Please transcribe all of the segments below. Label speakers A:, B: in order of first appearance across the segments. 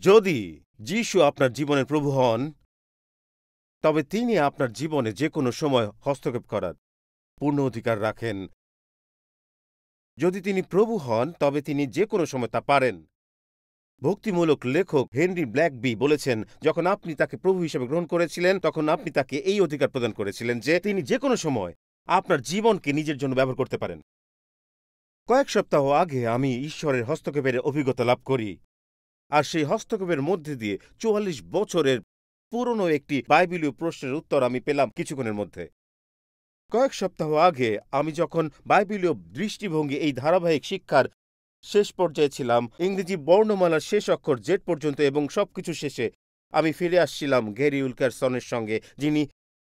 A: যদি যিশু আপনার জীবনের প্রভু হন, তবে তিনি আপনার জীবনে যে কোনো সময় হস্তক্ষেপ করার পূর্ণ অধিকার রাখেন। যদি তিনি প্রভু হন, তবে তিনি যে কোনো সময় তা পারেন। ভক্তিমূলক লেখক হেনরি ব্ল্যাকবি বলেছেন, যখন আপনি তাকে প্রভু হিসেবে গ্রহণ করেছিলেন, তখন আপনি তাকে এই অধিকার প্রদান করেছিলেন যে তিনি যে কোনো সময় আপনার জীবনকে নিজের জন্য ব্যবহার করতে পারেন। কয়েক সপ্তাহ আগে আমি ঈশ্বরের হস্তক্ষেপের অভিজ্ঞতা লাভ করি, আর সেই হস্তক্ষেপের মধ্যে দিয়ে ৪৪ বছরের পুরনো একটি বাইবেলীয় প্রশ্নের উত্তর আমি পেলাম কিছুক্ষণের মধ্যে। কয়েক সপ্তাহ আগে আমি যখন বাইবেলীয় দৃষ্টিভঙ্গি এই ধারাবাহিক শিক্ষার শেষ পর্যায়ে ছিলাম, ইংরেজি বর্ণমালার শেষ অক্ষর জেড পর্যন্ত এবং সবকিছু শেষে, আমি ফিরে আসছিলাম গ্যারি উইলকারসনের সঙ্গে, যিনি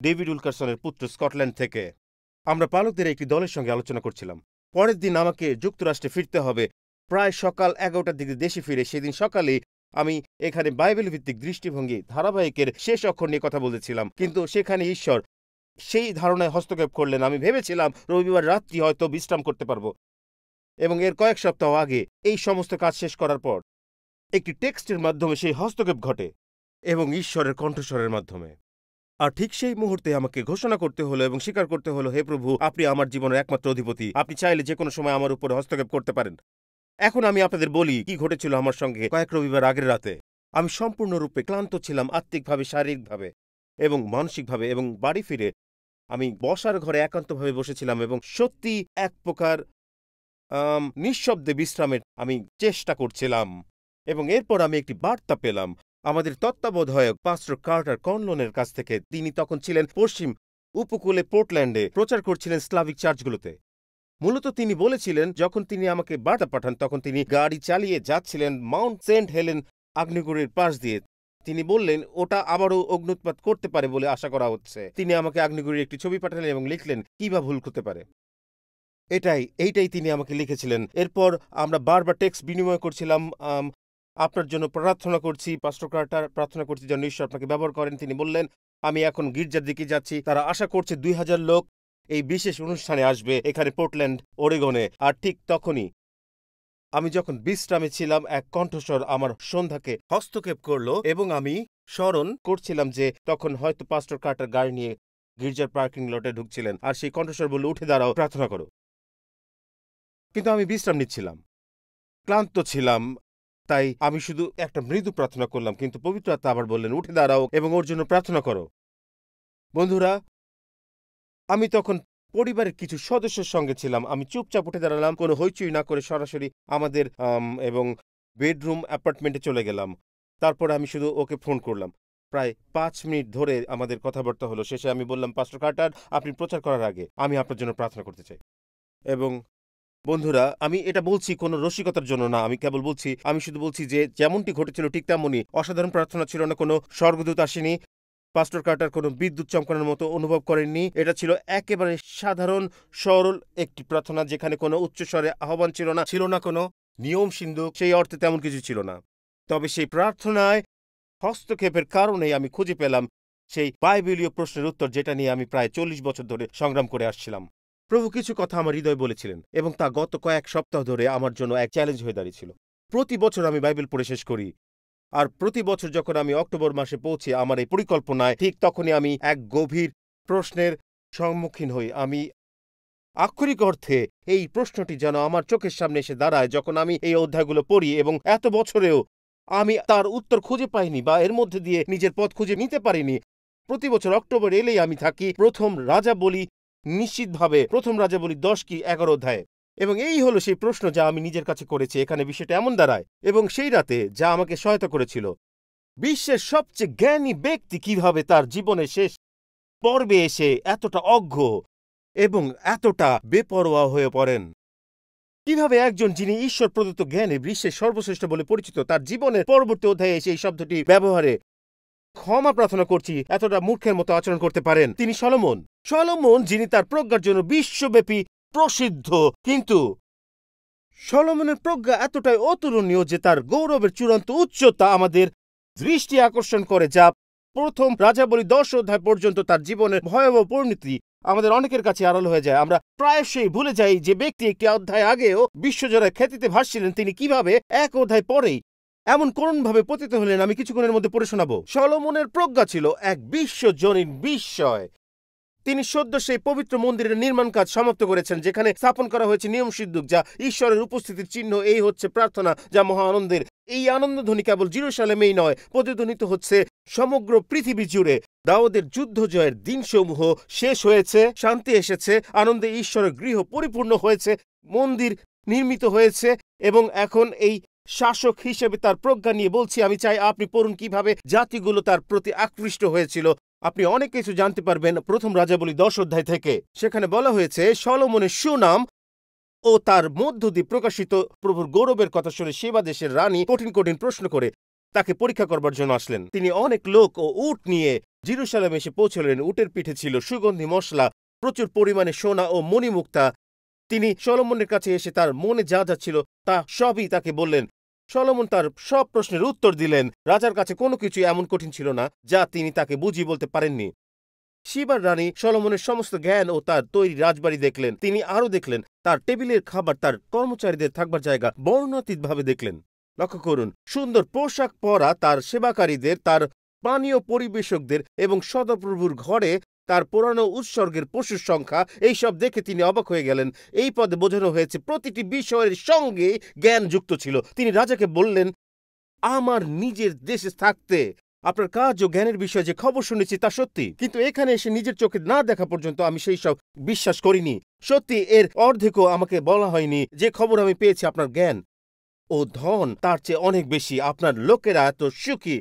A: ডেভিড উইলকারসনের পুত্র, স্কটল্যান্ড থেকে। আমরা পালকদের একটি দলের সঙ্গে আলোচনা করছিলাম। পরের দিন আমাকে যুক্তরাষ্ট্রে ফিরতে হবে। প্রায় সকাল 11টার দিকে দেশে ফিরে সেদিন সকালে আমি এখানে বাইবেল ভিত্তিক দৃষ্টিভঙ্গি ধারাবাহিকের শেষ অক্ষর নিয়ে কথা বলেছিলাম, কিন্তু সেখানে ঈশ্বর সেই ধারণায় হস্তক্ষেপ করলেন। আমি ভেবেছিলাম রবিবার রাত্রি হয়তো বিশ্রাম করতে পারবো, এবং এর কয়েক সপ্তাহ আগে এই সমস্ত কাজ শেষ করার পর একটি টেক্সটের মাধ্যমে সেই হস্তক্ষেপ ঘটে, এবং ঈশ্বরের কণ্ঠস্বরের মাধ্যমে। আর ঠিক সেই মুহূর্তে আমাকে ঘোষণা করতে হলো এবং স্বীকার করতে হলো, হে প্রভু, আপনি আমার জীবনের একমাত্র অধিপতি। আপনি চাইলে যে কোনো সময় আমার উপরে হস্তক্ষেপ করতে পারেন। এখন আমি আপনাদের বলি কি ঘটেছিল আমার সঙ্গে কয়েক রবিবার আগের রাতে। আমি সম্পূর্ণরূপে ক্লান্ত ছিলাম, আত্মিকভাবে, শারীরিকভাবে এবং মানসিকভাবে, এবং বাড়ি ফিরে আমি বসার ঘরে একান্তভাবে বসেছিলাম এবং সত্যি এক প্রকার নিঃশব্দে বিশ্রামের আমি চেষ্টা করছিলাম। এবং এরপর আমি একটি বার্তা পেলাম আমাদের তত্ত্বাবধায়ক পাস্টর কার্টার কনলনের কাছ থেকে। তিনি তখন ছিলেন পশ্চিম উপকূলে পোর্টল্যান্ডে, প্রচার করছিলেন স্লাভিক চার্চগুলোতে। মূলত তিনি বলেছিলেন, যখন তিনি আমাকে বার্তা পাঠান তখন তিনি গাড়ি চালিয়ে যাচ্ছিলেন মাউন্ট সেন্ট হেলেন আগ্নেয়গিরির পাশ দিয়ে। তিনি বললেন ওটা আবারও অগ্নুৎপাত করতে পারে বলে আশা করা হচ্ছে। তিনি আমাকে আগ্নেয়গিরির একটি ছবি পাঠালেন এবং লিখলেন কি বা ভুল করতে পারে। এইটাই তিনি আমাকে লিখেছিলেন। এরপর আমরা বারবার টেক্সট বিনিময় করছিলাম। আপনার জন্য প্রার্থনা করছি পাস্টর কার্টার, প্রার্থনা করছি যেন ঈশ্বর আপনাকে ব্যবহার করেন। তিনি বললেন, আমি এখন গির্জার দিকে যাচ্ছি, তারা আশা করছে 2000 লোক এই বিশেষ অনুষ্ঠানে আসবে এখানে পোর্টল্যান্ড, ওরেগনে। আর ঠিক তখনই আমি যখন বিশ্রামে ছিলাম, এক কণ্ঠস্বর আমার সন্ধ্যাকে হস্তক্ষেপ করলো, এবং আমি স্মরণ করছিলাম যে তখন হয়তো পাস্টর কার্টার গাড়ি নিয়ে গির্জার পার্কিং লটে ঢুকছিলেন, আর সেই কণ্ঠস্বর বলল, উঠে দাঁড়াও, প্রার্থনা করো। কিন্তু আমি বিশ্রাম নিচ্ছিলাম, ক্লান্ত ছিলাম, তাই আমি শুধু একটা মৃদু প্রার্থনা করলাম। কিন্তু পবিত্র আত্মা আবার বললেন, উঠে দাঁড়াও এবং ওর জন্য প্রার্থনা করো। বন্ধুরা, আমি তখন পরিবারের কিছু সদস্যের সঙ্গে ছিলাম। আমি চুপচাপ উঠে দাঁড়ালাম, কোনো হইচই না করে সরাসরি আমাদের এবং বেডরুম অ্যাপার্টমেন্টে চলে গেলাম। তারপরে আমি শুধু ওকে ফোন করলাম। প্রায় 5 মিনিট ধরে আমাদের কথাবার্তা হলো। শেষে আমি বললাম, পাস্টর কার্টার, আপনি প্রচার করার আগে আমি আপনার জন্য প্রার্থনা করতে চাই। এবং বন্ধুরা, আমি এটা বলছি কোনো রসিকতার জন্য না, আমি শুধু বলছি যে যেমনটি ঘটেছিল ঠিক তেমনই। অসাধারণ প্রার্থনা ছিল না, কোনো স্বর্গদূত আসেনি, পাস্টর কার্টার কোনো বিদ্যুৎ চমকানোর মতো অনুভব করেননি। এটা ছিল একেবারে সাধারণ সরল একটি প্রার্থনা, যেখানে কোনো উচ্চস্বরে আহ্বান ছিল না কোনো নিয়ম সিন্ধুক, সেই অর্থে তেমন কিছু ছিল না। তবে সেই প্রার্থনায় হস্তক্ষেপের কারণেই আমি খুঁজে পেলাম সেই বাইবেলীয় প্রশ্নের উত্তর, যেটা নিয়ে আমি প্রায় 40 বছর ধরে সংগ্রাম করে আসছিলাম। প্রভু কিছু কথা আমার হৃদয় বলেছিলেন, এবং তা গত কয়েক সপ্তাহ ধরে আমার জন্য এক চ্যালেঞ্জ হয়ে দাঁড়িয়েছিল। প্রতি বছর আমি বাইবেল পড়ে শেষ করি, আর প্রতি বছর যখন আমি অক্টোবর মাসে পৌঁছি আমার এই পরিকল্পনায়, ঠিক তখনই আমি এক গভীর প্রশ্নের সম্মুখীন হই। আমি আক্ষরিক অর্থে এই প্রশ্নটি যেন আমার চোখের সামনে এসে দাঁড়ায় যখন আমি এই অধ্যায়গুলো পড়ি, এবং এত বছরেও আমি তার উত্তর খুঁজে পাইনি বা এর মধ্যে দিয়ে নিজের পথ খুঁজে নিতে পারিনি। প্রতি বছর অক্টোবর এলেই আমি থাকি প্রথম রাজাবলী, নিশ্চিতভাবে প্রথম রাজাবলী 10 কি 11 অধ্যায়ে। এবং এই হলো সেই প্রশ্ন যা আমি নিজের কাছে করেছি। এখানে বিষয়টা এমন দাঁড়ায়, এবং সেই রাতে যা আমাকে সহায়তা করেছিল, বিশ্বের সবচেয়ে জ্ঞানী ব্যক্তি কিভাবে তার জীবনের শেষ পর্বে এসে এতটা অজ্ঞ এবং এতটা বেপরোয়া হয়ে পড়েন। কিভাবে একজন যিনি ঈশ্বর প্রদত্ত জ্ঞানে বিশ্বের সর্বশ্রেষ্ঠ বলে পরিচিত, তার জীবনের পরবর্তী অধ্যায়ে এসে এই শব্দটি ব্যবহারে, ক্ষমা প্রার্থনা করছি, এতটা মূর্খের মতো আচরণ করতে পারেন। তিনি সলোমন, যিনি তার প্রজ্ঞার জন্য বিশ্বব্যাপী প্রসিদ্ধ। কিন্তু সলোমনের প্রজ্ঞা এতটাই অতুলনীয় যে তার গৌরবের চূড়ান্ত উচ্চতা আমাদের দৃষ্টি আকর্ষণ করে, যা প্রথম রাজাবলী 10 অধ্যায় পর্যন্ত তার জীবনের ভয়াবহ পরিণতি আমাদের অনেকের কাছে আড়াল হয়ে যায়। আমরা প্রায়শই ভুলে যাই যে ব্যক্তি একটি অধ্যায় আগেও বিশ্বজোড়া খ্যাতিতে ভাসছিলেন, তিনি কিভাবে এক অধ্যায় পরেই এমন করুণভাবে পতিত হলেন, আমি কিছুক্ষণের মধ্যে পড়ে শোনাবো। সলোমনের প্রজ্ঞা ছিল এক বিশ্বজনীন বিস্ময়। তিনি সদ্য সেই পবিত্র মন্দিরের নির্মাণ কাজ সমাপ্ত করেছেন, যেখানে স্থাপন করা হয়েছে নিয়ম সিদ্ধুক, যা ঈশ্বরের উপস্থিতির চিহ্ন। এই হচ্ছে প্রার্থনা, যা মহা আনন্দের। এই আনন্দধ্বনি কেবল জেরুজালেমেই নয়, প্রতিধ্বনিত হচ্ছে সমগ্র পৃথিবী জুড়ে। দাউদের যুদ্ধ জয়ের দিনসমূহ শেষ হয়েছে, শান্তি এসেছে, আনন্দে ঈশ্বরের গৃহ পরিপূর্ণ হয়েছে, মন্দির নির্মিত হয়েছে, এবং এখন এই শাসক হিসেবে তার প্রজ্ঞা নিয়ে বলছি, আমি চাই আপনি পড়ুন কিভাবে জাতিগুলো তার প্রতি আকৃষ্ট হয়েছিল। আপনি অনেক কিছু জানতে পারবেন প্রথম রাজাবলী 10 অধ্যায় থেকে। সেখানে বলা হয়েছে, সলোমনের সুনাম ও তার মধ্য দিয়ে প্রকাশিত প্রভুর গৌরবের কথা শুনে সেবা দেশের রানী কঠিন কঠিন প্রশ্ন করে তাকে পরীক্ষা করবার জন্য আসলেন। তিনি অনেক লোক ও উট নিয়ে জেরুজালেমে এসে পৌঁছলেন। উটের পিঠে ছিল সুগন্ধি মশলা, প্রচুর পরিমাণে সোনা ও মণিমুক্তা। তিনি সলোমনের কাছে এসে তার মনে যা যা ছিল তা সবই তাকে বললেন। সলোমন তার সব প্রশ্নের উত্তর দিলেন। রাজার কাছে কোনো কিছু এমন কঠিন ছিল না যা তিনি তাকে বুঝিয়ে বলতে পারেননি। শিবার রানী সলোমনের সমস্ত জ্ঞান ও তার তৈরি রাজবাড়ি দেখলেন। তিনি আরও দেখলেন তার টেবিলের খাবার, তার কর্মচারীদের থাকবার জায়গা, বর্ণাতীতভাবে দেখলেন। লক্ষ্য করুন, সুন্দর পোশাক পরা তার সেবাকারীদের, তার পানীয় পরিবেশকদের এবং সদাপ্রভুর ঘরে তার পুরানো উৎসর্গের পশুর সংখ্যা। এইসব দেখে তিনি অবাক হয়ে গেলেন। এই পদে বোঝানো হয়েছে প্রতিটি বিষয়ের সঙ্গে জ্ঞান যুক্ত ছিল। তিনি রাজাকে বললেন, আমার নিজের দেশে থাকতে আপনার কাজ ও জ্ঞানের বিষয়ে যে খবর শুনেছি তা সত্যি, কিন্তু এখানে এসে নিজের চোখে না দেখা পর্যন্ত আমি সেই সব বিশ্বাস করিনি। সত্যি, এর অর্ধেকও আমাকে বলা হয়নি। যে খবর আমি পেয়েছি, আপনার জ্ঞান ও ধন তার চেয়ে অনেক বেশি। আপনার লোকেরা এত সুখী,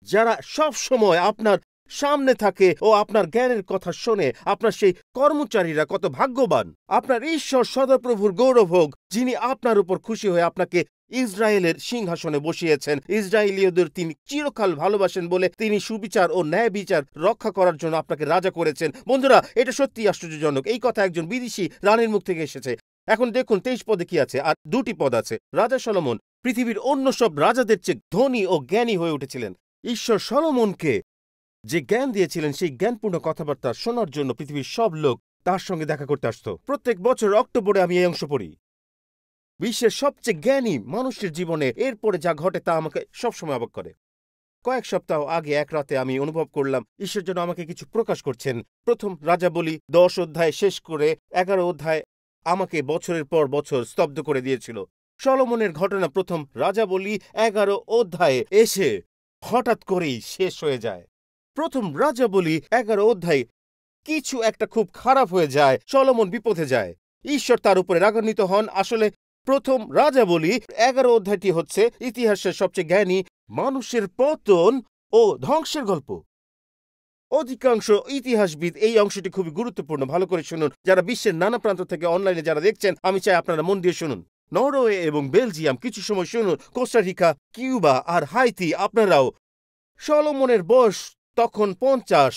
A: যারা সব সময় আপনার সামনে থাকে ও আপনার জ্ঞানের কথা শোনে। আপনার সেই কর্মচারীরা কত ভাগ্যবান। আপনার ঈশ্বর সদাপ্রভুর গৌরব হোক, যিনি আপনার উপর খুশি হয়ে আপনাকে ইসরায়েলের সিংহাসনে বসিয়েছেন। ইসরায়েলীয়দের তিনি চিরকাল ভালোবাসেন বলে তিনি সুবিচার ও ন্যায় বিচার রক্ষা করার জন্য আপনাকে রাজা করেছেন। বন্ধুরা, এটা সত্যি আশ্চর্যজনক। এই কথা একজন বিদেশি রানীর মুখ থেকে এসেছে। এখন দেখুন 23 পদে কি আছে, আর 2টি পদ আছে। রাজা সলোমন পৃথিবীর অন্য সব রাজাদের চেয়ে ধনী ও জ্ঞানী হয়ে উঠেছিলেন। ঈশ্বর সলোমনকে যে জ্ঞান দিয়েছিলেন, সেই জ্ঞানপূর্ণ কথাবার্তা শোনার জন্য পৃথিবীর সব লোক তার সঙ্গে দেখা করতে আসত। প্রত্যেক বছর অক্টোবরে আমি এই অংশ পড়ি। বিশ্বের সবচেয়ে জ্ঞানী মানুষের জীবনে এরপরে যা ঘটে তা আমাকে সবসময় অবাক করে। কয়েক সপ্তাহ আগে এক রাতে আমি অনুভব করলাম ঈশ্বর যেন আমাকে কিছু প্রকাশ করছেন। প্রথম রাজাবলী 10 অধ্যায় শেষ করে 11 অধ্যায় আমাকে বছরের পর বছর স্তব্ধ করে দিয়েছিল। সলোমনের ঘটনা প্রথম রাজাবলী 11 অধ্যায়ে এসে হঠাৎ করেই শেষ হয়ে যায়। প্রথম রাজাবলী 11 অধ্যায় কিছু একটা খুব খারাপ হয়ে যায়। সলোমন বিপথে যায়, ঈশ্বর তার উপরে রাগান্বিত হন। আসলে প্রথম রাজাবলী 11 অধ্যায়টি হচ্ছে ইতিহাসের সবচেয়ে জ্ঞানী মানুষের পতন ও ধ্বংসের গল্প। অধিকাংশ ইতিহাসবিদ এই অংশটি খুবই গুরুত্বপূর্ণ। ভালো করে শুনুন। যারা বিশ্বের নানা প্রান্ত থেকে অনলাইনে যারা দেখছেন, আমি চাই আপনারা মন দিয়ে শুনুন। নরওয়ে এবং বেলজিয়াম, কিছু সময় শুনুন, কোস্টারিকা, কিউবা আর হাইতি, আপনারাও। সলোমনের বয়স তখন 50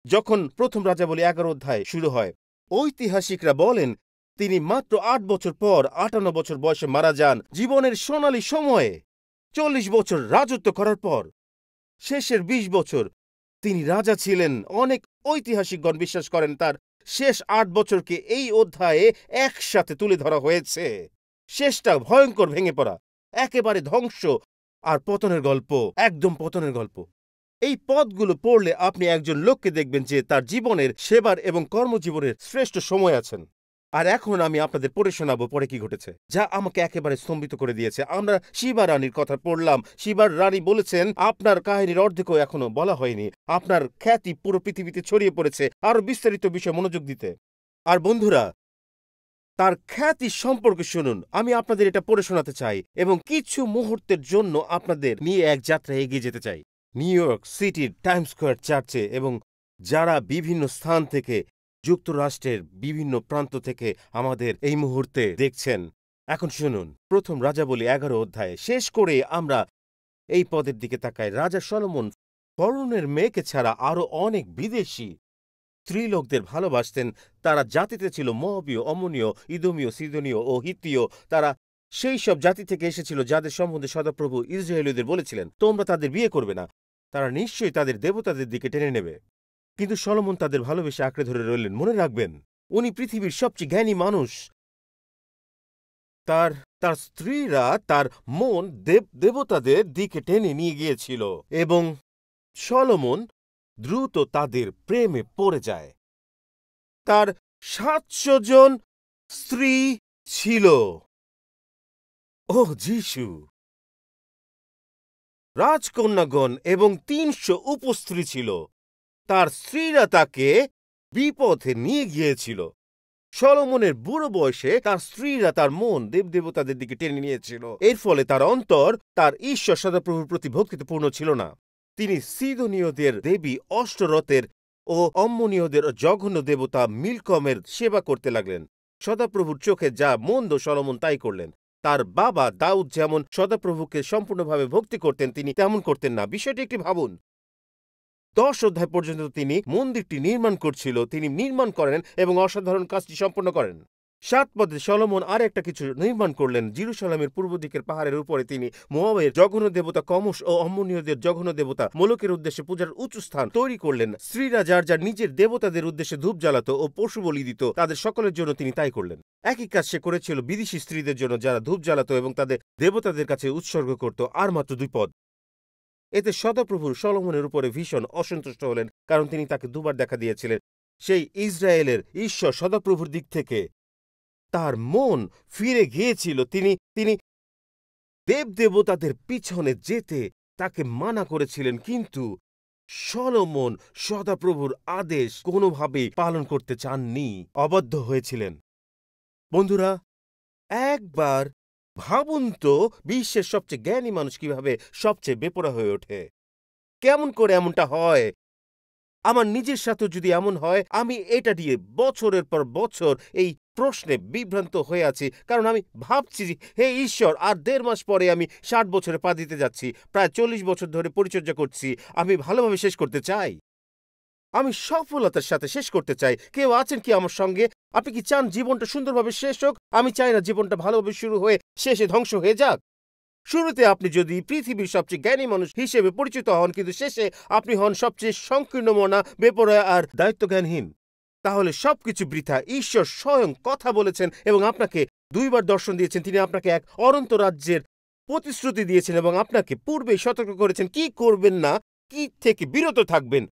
A: যখন প্রথম রাজাবলী 11 অধ্যায় শুরু হয়। ঐতিহাসিকরা বলেন তিনি মাত্র 8 বছর পর 58 বছর বয়সে মারা যান। জীবনের সোনালী সময়ে 40 বছর রাজত্ব করার পর শেষের 20 বছর তিনি রাজা ছিলেন। অনেক ঐতিহাসিকগণ বিশ্বাস করেন তার শেষ 8 বছরকে এই অধ্যায়ে একসাথে তুলে ধরা হয়েছে। শেষটা ভয়ঙ্কর ভেঙে পড়া, একেবারে ধ্বংস আর পতনের গল্প, একদম পতনের গল্প। এই পদগুলো পড়লে আপনি একজন লোককে দেখবেন যে তার জীবনের সেবার এবং কর্মজীবনের শ্রেষ্ঠ সময় আছেন। আর এখন আমি আপনাদের পড়ে শোনাবো পরে কি ঘটেছে, যা আমাকে একেবারে স্তম্ভিত করে দিয়েছে। আমরা শিবা রানীর কথা পড়লাম। শিবার রানী বলেছেন, আপনার কাহিনীর অর্ধেকও এখনো বলা হয়নি। আপনার খ্যাতি পুরো পৃথিবীতে ছড়িয়ে পড়েছে। আরো বিস্তারিত বিষয়ে মনোযোগ দিতে। আর বন্ধুরা, তার খ্যাতি সম্পর্কে শুনুন। আমি আপনাদের এটা পড়ে শোনাতে চাই এবং কিছু মুহূর্তের জন্য আপনাদের নিয়ে এক যাত্রা এগিয়ে যেতে চাই নিউ ইয়র্ক সিটির টাইমস স্কয়ার চার্চে, এবং যারা বিভিন্ন স্থান থেকে, যুক্তরাষ্ট্রের বিভিন্ন প্রান্ত থেকে আমাদের এই মুহূর্তে দেখছেন। এখন শুনুন, প্রথম রাজাবলী 11 অধ্যায়ে শেষ করে আমরা এই পদের দিকে তাকাই। রাজা সলোমন ফরৌনের মেয়েকে ছাড়া আরো অনেক বিদেশি স্ত্রীলোকদের ভালোবাসতেন। তারা জাতিতে ছিল মোয়াবীয়, অমনীয়, ইদোমীয়, সিদনীয় ও হিত্তীয়। তারা সেই সব জাতি থেকে এসেছিল যাদের সম্বন্ধে সদাপ্রভু ইসরায়েলীয়দের বলেছিলেন, তোমরা তাদের বিয়ে করবে না, তারা নিশ্চয়ই তাদের দেবতাদের দিকে টেনে নেবে। কিন্তু সলোমন তাদের ভালোবেসে আঁকড়ে ধরে রইলেন। মনে রাখবেন, উনি পৃথিবীর সবচেয়ে জ্ঞানী মানুষ। তার তার স্ত্রীরা তার মন দেবতাদের দিকে টেনে নিয়ে গিয়েছিল এবং সলোমন দ্রুত তাদের প্রেমে পড়ে যায়। তার ৭০০ জন স্ত্রী ছিল। ওহ যিশু! রাজকন্যাগণ এবং ৩০০ উপস্ত্রী ছিল। তার স্ত্রীরা তাকে বিপথে নিয়ে গিয়েছিল। সলোমনের বুড়ো বয়সে তার স্ত্রীরা তার মন দেবদেবতাদের দিকে টেনে নিয়েছিল। এর ফলে তার অন্তর তার ঈশ্বর সদাপ্রভুর প্রতি ভক্তিপূর্ণ ছিল না। তিনি সিদনীয়দের দেবী অষ্টরথের ও অম্মনীয়দের জঘন্য দেবতা মিলকমের সেবা করতে লাগলেন। সদাপ্রভুর চোখে যা মন্দ সলোমন তাই করলেন। তার বাবা দাউদ যেমন সদাপ্রভুকে সম্পূর্ণভাবে ভক্তি করতেন, তিনি তেমন করতেন না। বিষয়টি একটি ভাবুন। ১০ অধ্যায় পর্যন্ত তিনি মন্দিরটি নির্মাণ করছিল। তিনি নির্মাণ করেন এবং অসাধারণ কাজটি সম্পন্ন করেন। ৭ পদে সলোমন আর একটা কিছু নির্মাণ করলেন। জেরুজালেমের পূর্ব দিকের পাহাড়ের উপরে তিনি মোয়াবের জঘন্য দেবতা কমোশ ও অম্মনীয়দের জঘন্য দেবতা মোলকের উদ্দেশ্যে পূজার উঁচু স্থান তৈরি করলেন। স্ত্রীরা যার যার নিজের দেবতাদের উদ্দেশ্যে ধূপ জ্বালাত ও পশু বলি দিত, তাদের সকলের জন্য তিনি তাই করলেন। একই কাজ সে করেছিল বিদেশি স্ত্রীদের জন্য, যারা ধূপ জ্বালাত এবং তাদের দেবতাদের কাছে উৎসর্গ করত। আর মাত্র ২ পদ। এতে সদাপ্রভু সলোমনের উপরে ভীষণ অসন্তুষ্ট হলেন, কারণ তিনি তাকে দুবার দেখা দিয়েছিলেন। সেই ইসরায়েলের ঈশ্বর সদাপ্রভুর দিক থেকে তার মন ফিরে গিয়েছিল। তিনি দেবদেবতাদের পিছনে যেতে তাকে মানা করেছিলেন, কিন্তু সলোমন সদাপ্রভুর আদেশ কোনোভাবেই পালন করতে চাননি, অবাধ্য হয়েছিলেন। বন্ধুরা, একবার ভাবুন তো, বিশ্বের সবচেয়ে জ্ঞানী মানুষ কিভাবে সবচেয়ে বেপরোয়া হয়ে ওঠে। কেমন করে এমনটা হয়? আমার নিজের সাথে যদি এমন হয়, আমি এটা নিয়ে বছরের পর বছর এই প্রশ্নে বিভ্রান্ত হয়ে আছি, কারণ আমি ভাবছি, হে ঈশ্বর, আর ১.৫ মাস পরে আমি ৬০ বছরে পা দিতে যাচ্ছি। প্রায় ৪০ বছর ধরে পরিচর্যা করছি। আমি ভালোভাবে শেষ করতে চাই। আমি সফলতার সাথে শেষ করতে চাই। কেউ আছেন কি আমার সঙ্গে? আপনি কি চান জীবনটা সুন্দরভাবে শেষ হোক? আমি চাই না জীবনটা ভালোভাবে শুরু হয়ে শেষে ধ্বংস হয়ে যাক। শুরুতে আপনি যদি পৃথিবীর সবচেয়ে জ্ঞানী মানুষ হিসেবে পরিচিত হন, কিন্তু শেষে আপনি হন সবচেয়ে সংকীর্ণ মনা, বেপরোয়া আর দায়িত্বজ্ঞানহীন, তাহলে সবকিছু বৃথা। ঈশ্বর স্বয়ং কথা বলেছেন এবং আপনাকে ২ বার দর্শন দিয়েছেন। তিনি আপনাকে এক অনন্ত রাজ্যের প্রতিশ্রুতি দিয়েছেন এবং আপনাকে পূর্বেই সতর্ক করেছেন কি করবেন না, কি থেকে বিরত থাকবেন।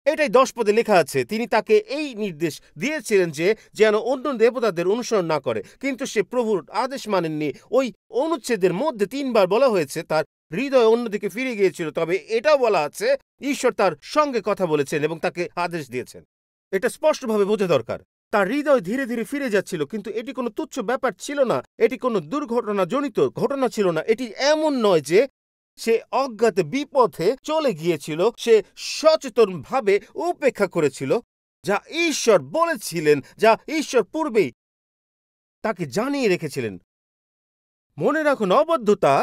A: এটাই ১০ পদে লেখা আছে। তিনি তাকে এই নির্দেশ দিয়েছিলেন যে যেন অন্য দেবতাদের অনুসরণ না করে, কিন্তু সে প্রভুর আদেশ মানেননি। ওই অনুচ্ছেদের মধ্যে ৩ বার বলা হয়েছে তার হৃদয় অন্যদিকে ফিরে গিয়েছিল, তবে এটাও বলা আছে ঈশ্বর তার সঙ্গে কথা বলেছেন এবং তাকে আদেশ দিয়েছেন। এটা স্পষ্টভাবে বোঝা দরকার। তার হৃদয় ধীরে ধীরে ফিরে যাচ্ছিল, কিন্তু এটি কোনো তুচ্ছ ব্যাপার ছিল না। এটি কোনো দুর্ঘটনাজনিত ঘটনা ছিল না। এটি এমন নয় যে সে অজ্ঞাতে বিপথে চলে গিয়েছিল। সে সচেতনভাবে উপেক্ষা করেছিল যা ঈশ্বর বলেছিলেন, যা ঈশ্বর পূর্বেই তাকে জানিয়ে রেখেছিলেন। মনে রাখুন, অবদ্ধতা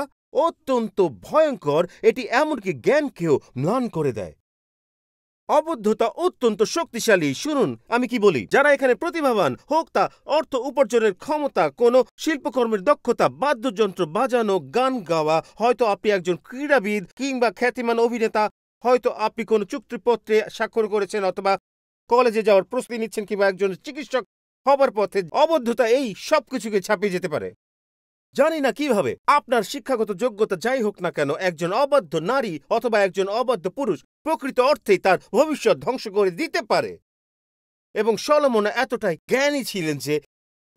A: অত্যন্ত ভয়ঙ্কর। এটি এমনকি জ্ঞানকেও ম্লান করে দেয়। অবদ্ধতা অত্যন্ত শক্তিশালী। শুনুন আমি কি বলি। যারা এখানে প্রতিভাবান, হোক তা অর্থ উপার্জনের ক্ষমতা, কোনো শিল্পকর্মের দক্ষতা, বাদ্যযন্ত্র বাজানো, গান গাওয়া, হয়তো আপনি একজন ক্রীড়াবিদ কিংবা খ্যাতিমান অভিনেতা, হয়তো আপনি কোনো চুক্তিপত্রে স্বাক্ষর করেছেন অথবা কলেজে যাওয়ার প্রস্তুতি নিচ্ছেন কিংবা একজন চিকিৎসক হবার পথে, অবদ্ধতা এই সবকিছুকে ছাপিয়ে যেতে পারে। জানি না কিভাবে। আপনার শিক্ষাগত যোগ্যতা যাই হোক না কেন, একজন অবাধ্য নারী অথবা একজন অবাধ্য পুরুষ প্রকৃত অর্থেই তার ভবিষ্যৎ ধ্বংস করে দিতে পারে। এবং সলোমন এতটাই জ্ঞানী ছিলেন যে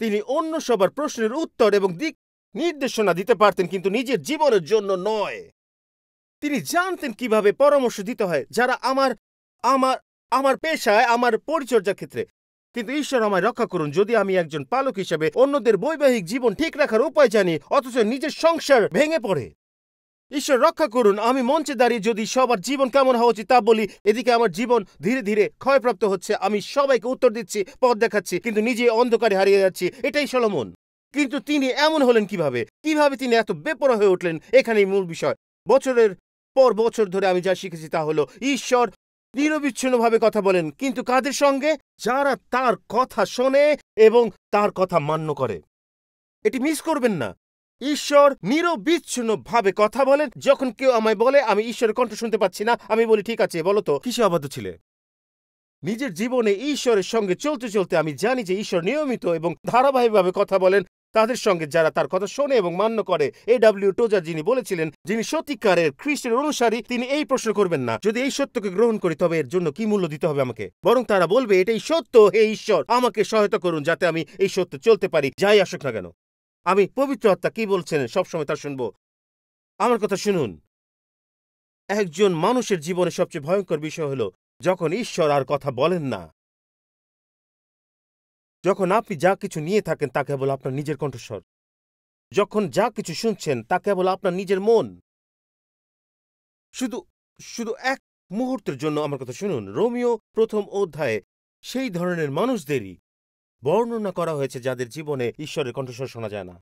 A: তিনি অন্য সবার প্রশ্নের উত্তর এবং দিক নির্দেশনা দিতে পারতেন, কিন্তু নিজের জীবনের জন্য নয়। তিনি জানতেন কিভাবে পরামর্শ দিতে হয় যারা আমার পেশায়, আমার পরিচর্যার ক্ষেত্রে। কিন্তু ঈশ্বর আমায় রক্ষা করুন যদি আমি একজন পালক হিসেবে অন্যদের বৈবাহিক জীবন ঠিক রাখার উপায় জানি, অথচ নিজের সংসার ভেঙে পড়ে। ঈশ্বর রক্ষা করুন আমি মঞ্চে দাঁড়িয়ে যদি সবার জীবন কেমন হওয়া উচিত তা বলি, এদিকে আমার জীবন ধীরে ধীরে ক্ষয়প্রাপ্ত হচ্ছে। আমি সবাইকে উত্তর দিচ্ছি, পথ দেখাচ্ছি, কিন্তু নিজে অন্ধকারে হারিয়ে যাচ্ছি। এটাই সলোমন। কিন্তু তিনি এমন হলেন কিভাবে? তিনি এত বেপরোয়া হয়ে উঠলেন? এখানেই মূল বিষয়। বছরের পর বছর ধরে আমি যা শিখেছি তা হলো ঈশ্বর নিরবিচ্ছিন্নভাবে কথা বলেন, কিন্তু কাদের সঙ্গে? যারা তার কথা শোনে এবং তার কথা মান্য করে। এটি মিস করবেন না। ঈশ্বর নিরবিচ্ছিন্নভাবে কথা বলেন। যখন কেউ আমায় বলে আমি ঈশ্বরের কণ্ঠ শুনতে পাচ্ছি না, আমি বলি ঠিক আছে, বলো তো কিসে অবাধ্য ছিলে? নিজের জীবনে ঈশ্বরের সঙ্গে চলতে চলতে আমি জানি যে ঈশ্বর নিয়মিত এবং ধারাবাহিকভাবে কথা বলেন। তাদের সঙ্গে যারা তার কথা শোনে এবং মান্য করে। A.W. টোজার যিনি বলেছিলেন, যিনি সত্যিকারের খ্রিস্টের অনুসারী, তিনি এই প্রশ্ন করবেন না, যদি এই সত্যকে গ্রহণ করি তবে এর জন্য কি মূল্য দিতে হবে আমাকে, বরং তারা বলবে এটাই সত্য, হে ঈশ্বর আমাকে সহায়তা করুন যাতে আমি এই সত্য চলতে পারি, যাই আসুক না কেন। আমি পবিত্র আত্মা কি বলছেন সবসময় তা শুনবো। আমার কথা শুনুন, একজন মানুষের জীবনে সবচেয়ে ভয়ঙ্কর বিষয় হলো যখন ঈশ্বর আর কথা বলেন না, যখন আপনি যা কিছু নিয়ে থাকেন তা কেবল আপনার নিজের কণ্ঠস্বর, যখন যা কিছু শুনছেন তা কেবল আপনার নিজের মন। শুধু শুধু এক মুহূর্তের জন্য আমার কথা শুনুন। রোমিও প্রথম অধ্যায়ে সেই ধরনের মানুষদেরই বর্ণনা করা হয়েছে যাদের জীবনে ঈশ্বরের কণ্ঠস্বর শোনা যায় না।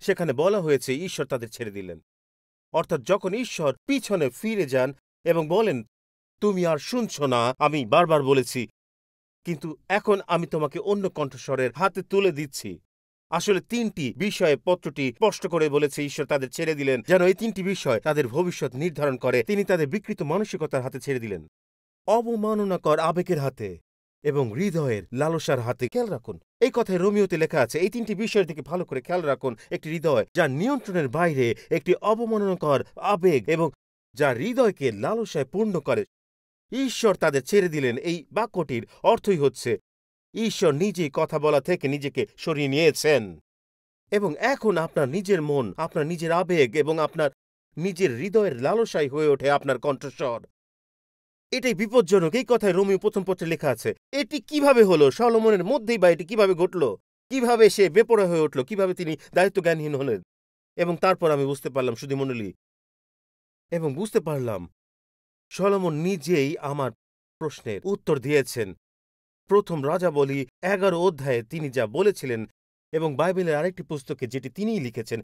A: সেখানে বলা হয়েছে ঈশ্বর তাদের ছেড়ে দিলেন। অর্থাৎ যখন ঈশ্বর পিছনে ফিরে যান এবং বলেন, তুমি আর শুনছ না, আমি বারবার বলেছি, কিন্তু এখন আমি তোমাকে অন্য কণ্ঠস্বরের হাতে তুলে দিচ্ছি। আসলে তিনটি বিষয়ে পত্রটি স্পষ্ট করে বলেছে ঈশ্বর তাদের ছেড়ে দিলেন, যেন এই তিনটি বিষয় তাদের ভবিষ্যৎ নির্ধারণ করে। তিনি তাদের বিকৃত মানসিকতার হাতে ছেড়ে দিলেন, অবমাননাকর আবেগের হাতে এবং হৃদয়ের লালসার হাতে। খেয়াল রাখুন, এই কথায় রোমিওতে লেখা আছে, এই তিনটি বিষয়ের দিকে ভালো করে খেয়াল রাখুন। একটি হৃদয় যা নিয়ন্ত্রণের বাইরে, একটি অবমাননাকর আবেগ এবং যা হৃদয়কে লালসায় পূর্ণ করে। ঈশ্বর তাদের ছেড়ে দিলেন, এই বাক্যটির অর্থই হচ্ছে ঈশ্বর নিজেই কথা বলা থেকে নিজেকে সরিয়ে নিয়েছেন এবং এখন আপনার নিজের মন, আপনার নিজের আবেগ এবং আপনার নিজের হৃদয়ের লালসাই হয়ে ওঠে আপনার কণ্ঠস্বর। এটাই বিপজ্জনক। এই কথায় রোমিও প্রথম পত্রে লেখা আছে। এটি কিভাবে হলো সলোমনের মধ্যেই, বা এটি কিভাবে ঘটল, কিভাবে সে বেপরোয়া হয়ে উঠল, কিভাবে তিনি দায়িত্বজ্ঞানহীন হলেন। এবং তারপর আমি বুঝতে পারলাম, শুধু মণ্ডলী, এবং বুঝতে পারলাম সলোমন নিজেই আমার প্রশ্নের উত্তর দিয়েছেন। প্রথম রাজাবলী 11 অধ্যায়ে তিনি যা বলেছিলেন এবং বাইবেলের আরেকটি পুস্তকে যেটি তিনিই লিখেছেন,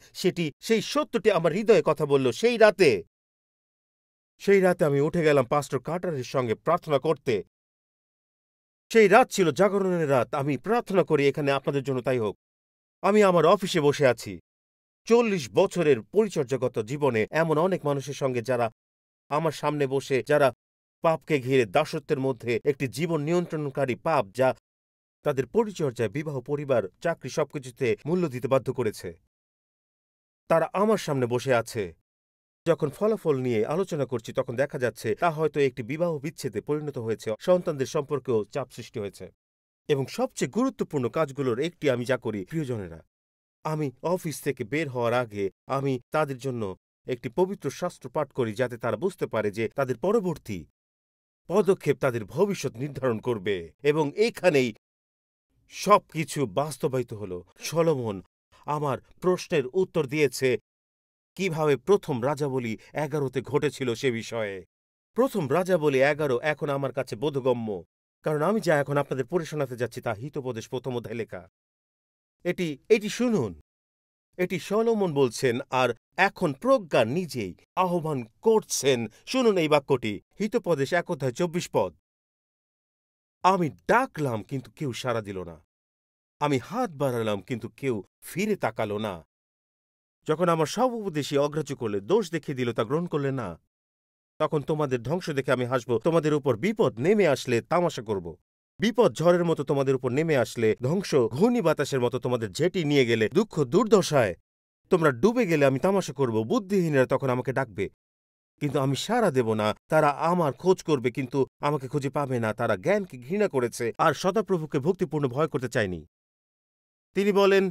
A: সেই সত্যটি আমার হৃদয়ে কথা বলল। সেই রাতে আমি উঠে গেলাম পাস্টর কার্টারের সঙ্গে প্রার্থনা করতে। সেই রাত ছিল জাগরণের রাত। আমি প্রার্থনা করি এখানে আপনাদের জন্য তাই হোক। আমি আমার অফিসে বসে আছি। 40 বছরের পরিচর্যাগত জীবনে এমন অনেক মানুষের সঙ্গে যারা আমার সামনে বসে, যারা পাপকে ঘিরে দাসত্বের মধ্যে একটি জীবন নিয়ন্ত্রণকারী পাপ যা তাদের পরিচর্যায়, বিবাহ, পরিবার, চাকরি সবকিছুতে মূল্য দিতে বাধ্য করেছে, তারা আমার সামনে বসে আছে। যখন ফলাফল নিয়ে আলোচনা করছি তখন দেখা যাচ্ছে তা হয়তো একটি বিবাহ বিচ্ছেদে পরিণত হয়েছে, সন্তানদের সম্পর্কেও চাপ সৃষ্টি হয়েছে। এবং সবচেয়ে গুরুত্বপূর্ণ কাজগুলোর একটি আমি যা করি, প্রিয়জনেরা, আমি অফিস থেকে বের হওয়ার আগে আমি তাদের জন্য একটি পবিত্র শাস্ত্র পাঠ করি, যাতে তারা বুঝতে পারে যে তাদের পরবর্তী পদক্ষেপ তাদের ভবিষ্যৎ নির্ধারণ করবে। এবং এখানেই সবকিছু বাস্তবায়িত হল। সলোমন আমার প্রশ্নের উত্তর দিয়েছে কিভাবে প্রথম রাজাবলী 11তে ঘটেছিল সে বিষয়ে। প্রথম রাজাবলী 11 এখন আমার কাছে বোধগম্য, কারণ আমি যা এখন আপনাদের পড়ে শোনাতে যাচ্ছি তা হিতোপদেশ প্রথম অধ্যায়ে লেখা। এটি শুনুন। এটি সলোমন বলছেন, আর এখন প্রজ্ঞা নিজেই আহ্বান করছেন। শুনুন এই বাক্যটি, হিতোপদেশ 1 অধ্যায় 24 পদ। আমি ডাকলাম কিন্তু কেউ সাড়া দিল না, আমি হাত বাড়ালাম কিন্তু কেউ ফিরে তাকালো না। যখন আমার সব উপদেশী অগ্রাহ্য করলে, দোষ দেখিয়ে দিল, তা গ্রহণ করলে না, তখন তোমাদের ধ্বংস দেখে আমি হাসব। তোমাদের উপর বিপদ নেমে আসলে তামাশা করব। বিপদ ঝড়ের মতো তোমাদের উপর নেমে আসলে, ধ্বংস ঘূর্ণি বাতাসের মতো তোমাদের ঝেঁটি নিয়ে গেলে, দুঃখ দুর্দশায় তোমরা ডুবে গেলে আমি তামাশা করব। বুদ্ধিহীনরা তখন আমাকে ডাকবে কিন্তু আমি সাড়া দেব না। তারা আমার খোঁজ করবে কিন্তু আমাকে খুঁজে পাবে না। তারা জ্ঞানকে ঘৃণা করেছে আর সদাপ্রভুকে ভক্তিপূর্ণ ভয় করতে চায়নি। তিনি বলেন,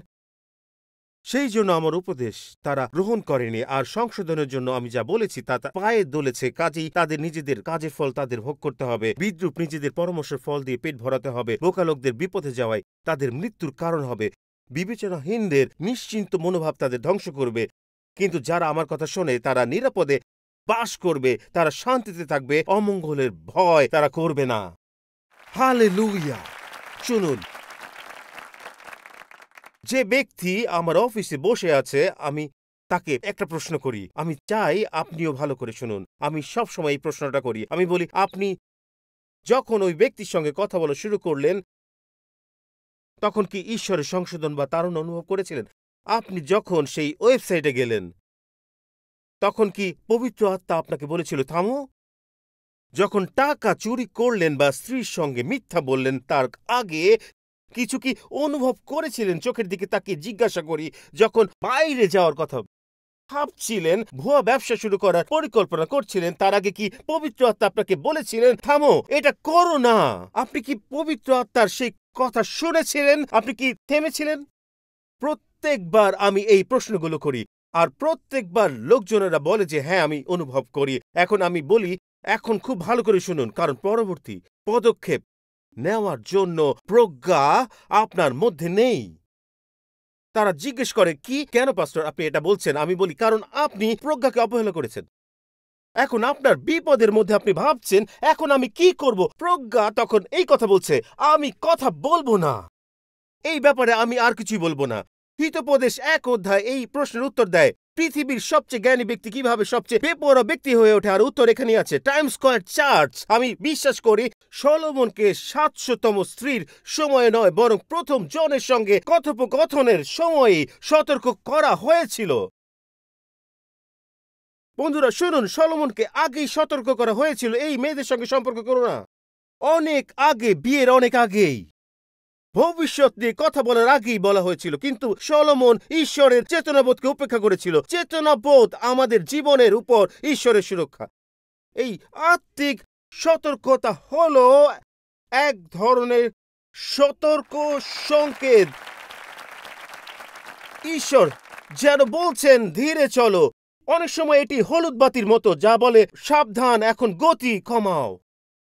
A: সেই জন্য আমার উপদেশ তারা গ্রহণ করেনি, আর সংশোধনের জন্য আমি যা বলেছি তা পায়ে দোলেছে। কাজেই তাদের নিজেদের কাজের ফল তাদের ভোগ করতে হবে। বিদ্রূপ নিজেদের পরামর্শের ফল দিয়ে পেট ভরাতে হবে। বোকা লোকদের বিপথে যাওয়াই তাদের মৃত্যুর কারণ হবে। বিবেচনাহীনদের নিশ্চিন্ত মনোভাব তাদের ধ্বংস করবে। কিন্তু যারা আমার কথা শোনে তারা নিরাপদে বাস করবে, তারা শান্তিতে থাকবে, অমঙ্গলের ভয় তারা করবে না। হালেলুয়া! শুনুন, যে ব্যক্তি আমার অফিসে বসে আছে, আমি তাকে একটা প্রশ্ন করি। আমি চাই আপনিও ভালো করে শুনুন। আমি সবসময় এই প্রশ্নটা করি। আমি বলি, আপনি যখন ওই ব্যক্তির সঙ্গে কথা বলা শুরু করলেন তখন কি ঈশ্বরের সংশোধন বা তাড়না অনুভব করেছিলেন? আপনি যখন সেই ওয়েবসাইটে গেলেন তখন কি পবিত্র আত্মা আপনাকে বলেছিল থামো? যখন টাকা চুরি করলেন বা স্ত্রীর সঙ্গে মিথ্যা বললেন তার আগে কিছু কি অনুভব করেছিলেন? চোখের দিকে তাকিয়ে জিজ্ঞাসা করি, যখন বাইরে যাওয়ার কথা ভাবছিলেন, ভুয়া ব্যবসা শুরু করার পরিকল্পনা করছিলেন, তার আগে কি পবিত্র আত্মা আপনাকে বলেছিলেন থামো, এটা করো না? আপনি কি পবিত্র আত্মার সেই কথা শুনেছিলেন? আপনি কি থেমেছিলেন? প্রত্যেকবার আমি এই প্রশ্নগুলো করি, আর প্রত্যেকবার লোকজনেরা বলে যে হ্যাঁ আমি অনুভব করি। এখন আমি বলি, এখন খুব ভালো করে শুনুন, কারণ পরবর্তী পদক্ষেপ নেওয়ার জন্য প্রজ্ঞা আপনার মধ্যে নেই। তারা জিজ্ঞেস করে, কি কেন পাস্টর আপনি এটা বলছেন? আমি বলি, কারণ আপনি প্রজ্ঞাকে অবহেলা করেছেন। এখন আপনার বিপদের মধ্যে আপনি ভাবছেন এখন আমি কি করব। প্রজ্ঞা তখন এই কথা বলছে, আমি কথা বলবো না, এই ব্যাপারে আমি আর কিছুই বলবো না। হিতোপদেশ 1 অধ্যায় এই প্রশ্নের উত্তর দেয়, পৃথিবীর সবচেয়ে জ্ঞানী ব্যক্তি কিভাবে সবচেয়ে বেপরোয়া ব্যক্তি হয়ে ওঠে, আর উত্তর এখানে আছে, টাইম স্কয়ার চার্চ। আমি বিশ্বাস করি সলোমনকে 700তম স্ত্রীর সময়ে নয়, বরং প্রথম জনের সঙ্গে কথোপকথনের সময়ে সতর্ক করা হয়েছিল। বন্ধুরা শুনুন, সলোমনকে আগেই সতর্ক করা হয়েছিল, এই মেয়েদের সঙ্গে সম্পর্ক করো না। অনেক আগে, বিয়ের অনেক আগেই, ভবিষ্যৎ নিয়ে কথা বলার আগেই বলা হয়েছিল। কিন্তু সলোমন ঈশ্বরের চেতনাবোধকে উপেক্ষা করেছিল। চেতনাবোধ আমাদের জীবনের উপর ঈশ্বরের সুরক্ষা। এই আত্মিক সতর্কতা হলো এক ধরনের সতর্ক সংকেত। ঈশ্বর যেন বলছেন ধীরে চলো। অনেক সময় এটি হলুদ বাতির মতো, যা বলে সাবধান, এখন গতি কমাও,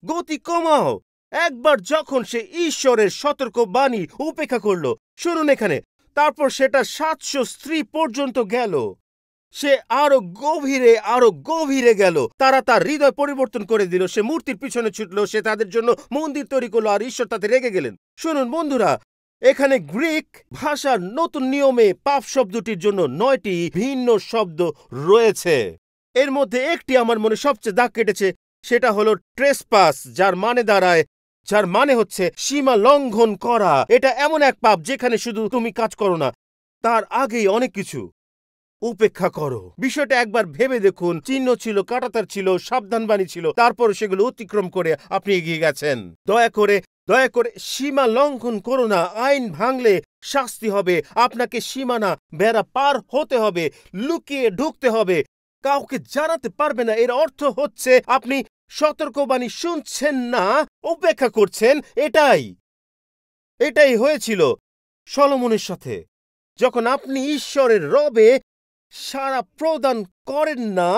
A: গতি কমাও। একবার যখন সে ঈশ্বরের সতর্ক বাণী উপেক্ষা করল, শুনুন এখানে, তারপর সেটা 700 স্ত্রী পর্যন্ত গেল। সে আরো গভীরে গেল। তারা তার হৃদয় পরিবর্তন করে দিল। সে মূর্তির পিছনে ছুটল, সে তাদের জন্য মন্দির তৈরি করলো, আর ঈশ্বর তাতে রেগে গেলেন। শুনুন বন্ধুরা, এখানে গ্রিক ভাষার নতুন নিয়মে পাপ শব্দটির জন্য 9টি ভিন্ন শব্দ রয়েছে। এর মধ্যে একটি আমার মনে সবচেয়ে দাগ কেটেছে, সেটা হলো ট্রেসপাস, যার মানে হচ্ছে সীমা লঙ্ঘন করা। এটা এমন এক পাপ যেখানে শুধু তুমি কাজ করো না, তার আগেই অনেক কিছু উপেক্ষা করো। বিষয়টা একবার ভেবে দেখুন, চিহ্ন ছিল, কাঁটাতার ছিল, সাবধানবাণী ছিল, তারপর সেগুলো অতিক্রম করে আপনি এগিয়ে গেছেন। দয়া করে সীমা লঙ্ঘন করো না। আইন ভাঙলে শাস্তি হবে। আপনাকে সীমানা বেড়া পার হতে হবে, লুকিয়ে ঢুকতে হবে, কাউকে জানাতে পারবে না। এর অর্থ হচ্ছে আপনি সতর্কবাণী শুনছেন না, উপেক্ষা করছেন। এটাই হয়েছিল সলোমনের সাথে। যখন আপনি ঈশ্বরের রবে সাড়া প্রদান করেন না,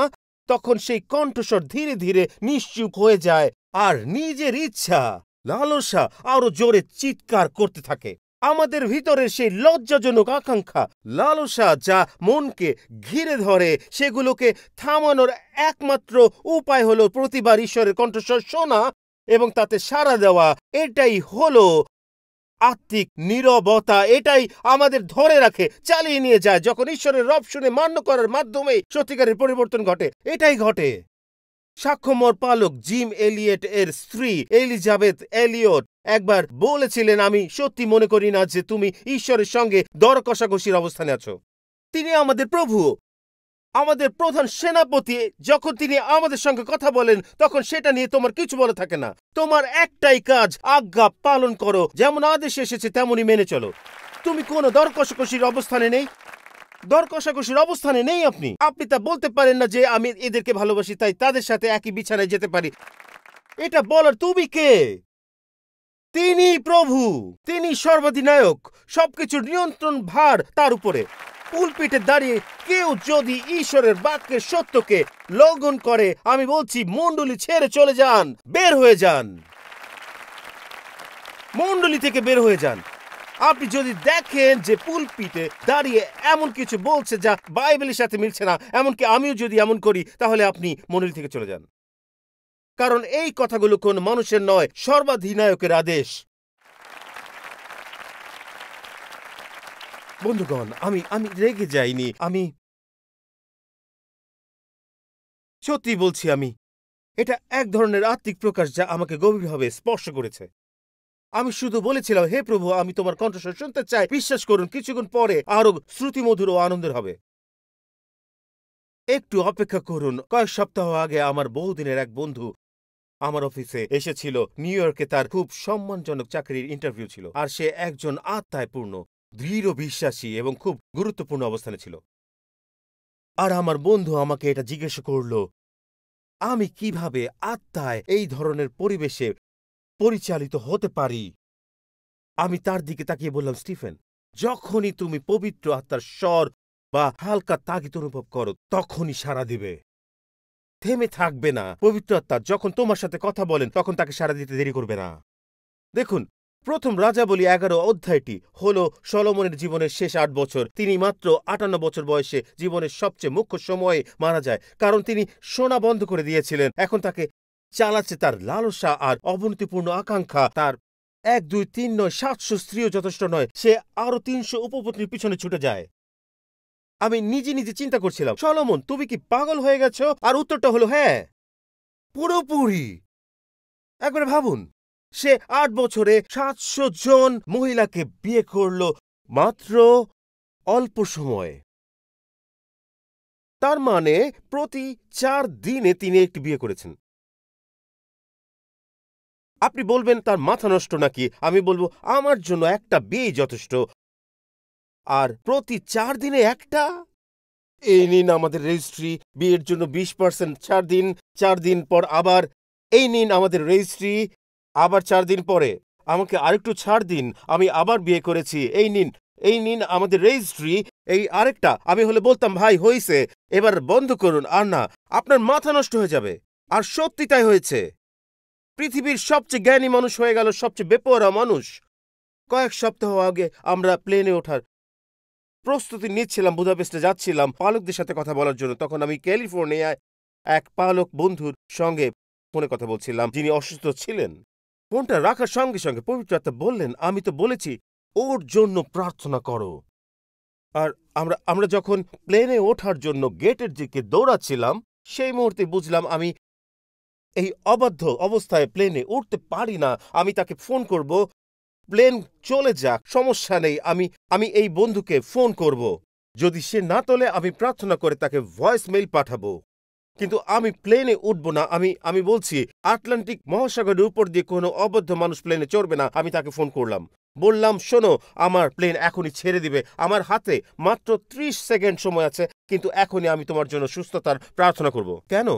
A: তখন সেই কণ্ঠস্বর ধীরে ধীরে নিশ্চুপ হয়ে যায়, আর নিজের ইচ্ছা, লালসা আরো জোরে চিৎকার করতে থাকে। আমাদের ভিতরের সেই লজ্জাজনক আকাঙ্ক্ষা, লালসা যা মনকে ঘিরে ধরে, সেগুলোকে থামানোর একমাত্র উপায় হলো প্রতিবার ঈশ্বরের কণ্ঠস্বর শোনা এবং তাতে সাড়া দেওয়া। এটাই হলো আত্মিক নীরবতা। এটাই আমাদের ধরে রাখে, চালিয়ে নিয়ে যায়। যখন ঈশ্বরের রব শুনে মান্য করার মাধ্যমে সত্যিকারের পরিবর্তন ঘটে। এটাই ঘটে। সাক্ষ্যমর পালক জিম এলিয়ট এর স্ত্রী এলিজাবেথ এলিয়ট একবার বলেছিলেন, আমি সত্যি মনে করি না যে তুমি ঈশ্বরের সঙ্গে দর কষাকষির অবস্থানে আছো। তিনি আমাদের প্রভু, আমাদের প্রধান সেনাপতি। যখন তিনি আমাদের সঙ্গে কথা বলেন, তখন সেটা নিয়ে তোমার কিছু বলা থাকে না। তোমার একটাই কাজ, আজ্ঞা পালন করো, যেমন আদেশ এসেছে তেমনই মেনে চলো। তুমি কোনো দর কষাকষির অবস্থানে নেই। আপনি তা বলতে পারেন না যে আমি এদেরকে ভালোবাসি, তাই তাদের সাথে একই বিছানায় যেতে পারি। এটা বলার তুমি কে? তিনি প্রভু, তিনি সর্বাধিনায়ক, সবকিছুর নিয়ন্ত্রণ ভার তার উপরে। পুলপিটে দাঁড়িয়ে কেউ যদি ঈশ্বরের বাক্যের সত্যকে লঙ্ঘন করে, আমি বলছি মণ্ডলী ছেড়ে চলে যান, বের হয়ে যান, মণ্ডলী থেকে বের হয়ে যান। আপনি যদি দেখেন যে পুলপিটে দাঁড়িয়ে এমন কিছু বলছে যা বাইবেলের সাথে মিলছে না, এমনকি আমিও যদি এমন করি, তাহলে আপনি মণ্ডলী থেকে চলে যান। কারণ এই কথাগুলো কোন মানুষের নয়, সর্বাধিনায়কের আদেশ। বন্ধুগণ, আমি রেগে যাইনি। আমি সত্যি বলছি, এটা এক ধরনের আত্মিক প্রকাশ যা আমাকে গভীরভাবে স্পর্শ করেছে। আমি শুধু বলেছিলাম, হে প্রভু, আমি তোমার কণ্ঠস্বর শুনতে চাই। বিশ্বাস করুন, কিছুক্ষণ পরে আরো শ্রুতিমধুর ও আনন্দের হবে। একটু অপেক্ষা করুন। কয়েক সপ্তাহ আগে আমার বহুদিনের এক বন্ধু আমার অফিসে এসেছিল। নিউ ইয়র্কে তার খুব সম্মানজনক চাকরির ইন্টারভিউ ছিল, আর সে একজন আত্মায় পূর্ণ, দৃঢ় বিশ্বাসী এবং খুব গুরুত্বপূর্ণ অবস্থানে ছিল। আর আমার বন্ধু আমাকে এটা জিজ্ঞেস করল, আমি কিভাবে আত্মায় এই ধরনের পরিবেশে পরিচালিত হতে পারি। আমি তার দিকে তাকিয়ে বললাম, স্টিফেন, যখনই তুমি পবিত্র আত্মার স্বর বা হালকা তাগিদ অনুভব করো তখনই সাড়া দিবে, থেমে থাকবে না। পবিত্র আত্মা যখন তোমার সাথে কথা বলেন তখন তাকে সাড়া দিতে দেরি করবে না। দেখুন, প্রথম রাজাবলী 11 অধ্যায়টি হল সলোমনের জীবনের শেষ 8 বছর। তিনি মাত্র 58 বছর বয়সে জীবনের সবচেয়ে মুখ্য সময়ে মারা যায়, কারণ তিনি শোনা বন্ধ করে দিয়েছিলেন। এখন তাকে চালাচ্ছে তার লালসা আর অবনতিপূর্ণ আকাঙ্ক্ষা। তার 1, 2, 3 নয়, 700 স্ত্রীও যথেষ্ট নয়। সে আরো 300 উপপত্নীর পিছনে ছুটে যায়। আমি নিজে নিজে চিন্তা করছিলাম, সলোমন, তুমি কি পাগল হয়ে গেছো? আর উত্তরটা হলো হ্যাঁ, পুরোপুরি। একবারে ভাবুন, সে 8 বছরে 700 জন মহিলাকে বিয়ে করল মাত্র অল্প সময়ে। তার মানে প্রতি 4 দিনে তিনি একটি বিয়ে করেছেন। আপনি বলবেন তার মাথা নষ্ট নাকি? আমি বলবো আমার জন্য একটা বিয়ে যথেষ্ট। আর প্রতি 4 দিনে একটা? এই নিন আমাদের রেজিস্ট্রি, বিয়ের জন্য 20% ছাড় দিন। 4 দিন পর আবার এই নিন আমাদের রেজিস্ট্রি, আবার 4 দিন পরে আমাকে আরেকটু ছাড় দিন, আমি আবার বিয়ে করেছি। এই নিন আমাদের রেজিস্ট্রি, এই আরেকটা। আমি হলে বলতাম, ভাই হইছে, এবার বন্ধ করুন। আর না, আপনার মাথা নষ্ট হয়ে যাবে। আর সত্যি তাই হয়েছে। পৃথিবীর সবচেয়ে জ্ঞানী মানুষ হয়ে গেল সবচেয়ে বেপরোয়া মানুষ। কয়েক সপ্তাহ আগে আমরা প্লেনে ওঠার প্রস্তুতি নিচ্ছিলাম, বুদাপেস্টে যাচ্ছিলাম পালকদের সাথে কথা বলার জন্য। তখন আমি ক্যালিফোর্নিয়ায় এক পালক বন্ধুর সঙ্গে ফোনে কথা বলছিলাম, যিনি অসুস্থ ছিলেন। ফোনটা রাখার সঙ্গে সঙ্গে পবিত্র আত্মা বললেন, আমি তো বলেছি ওর জন্য প্রার্থনা করো। আর আমরা যখন প্লেনে ওঠার জন্য গেটের দিকে দৌড়াচ্ছিলাম, সেই মুহূর্তে বুঝলাম আমি এই অবাধ্য অবস্থায় প্লেনে উঠতে পারি না। আমি তাকে ফোন করব, প্লেন চলে যাক, সমস্যা নেই, আমি এই বন্ধুকে ফোন করব। যদি সে না তোলে আমি প্রার্থনা করে তাকে ভয়েস মেইল পাঠাবো। কিন্তু আমি প্লেনে উঠব না। আমি বলছি, আটলান্টিক মহাসাগরের উপর দিয়ে কোনো অবদ্ধ মানুষ প্লেনে চড়বে না। আমি তাকে ফোন করলাম, বললাম, শোনো, আমার প্লেন এখনই ছেড়ে দিবে, আমার হাতে মাত্র 30 সেকেন্ড সময় আছে, কিন্তু এখনই আমি তোমার জন্য সুস্থতার প্রার্থনা করব। কেন?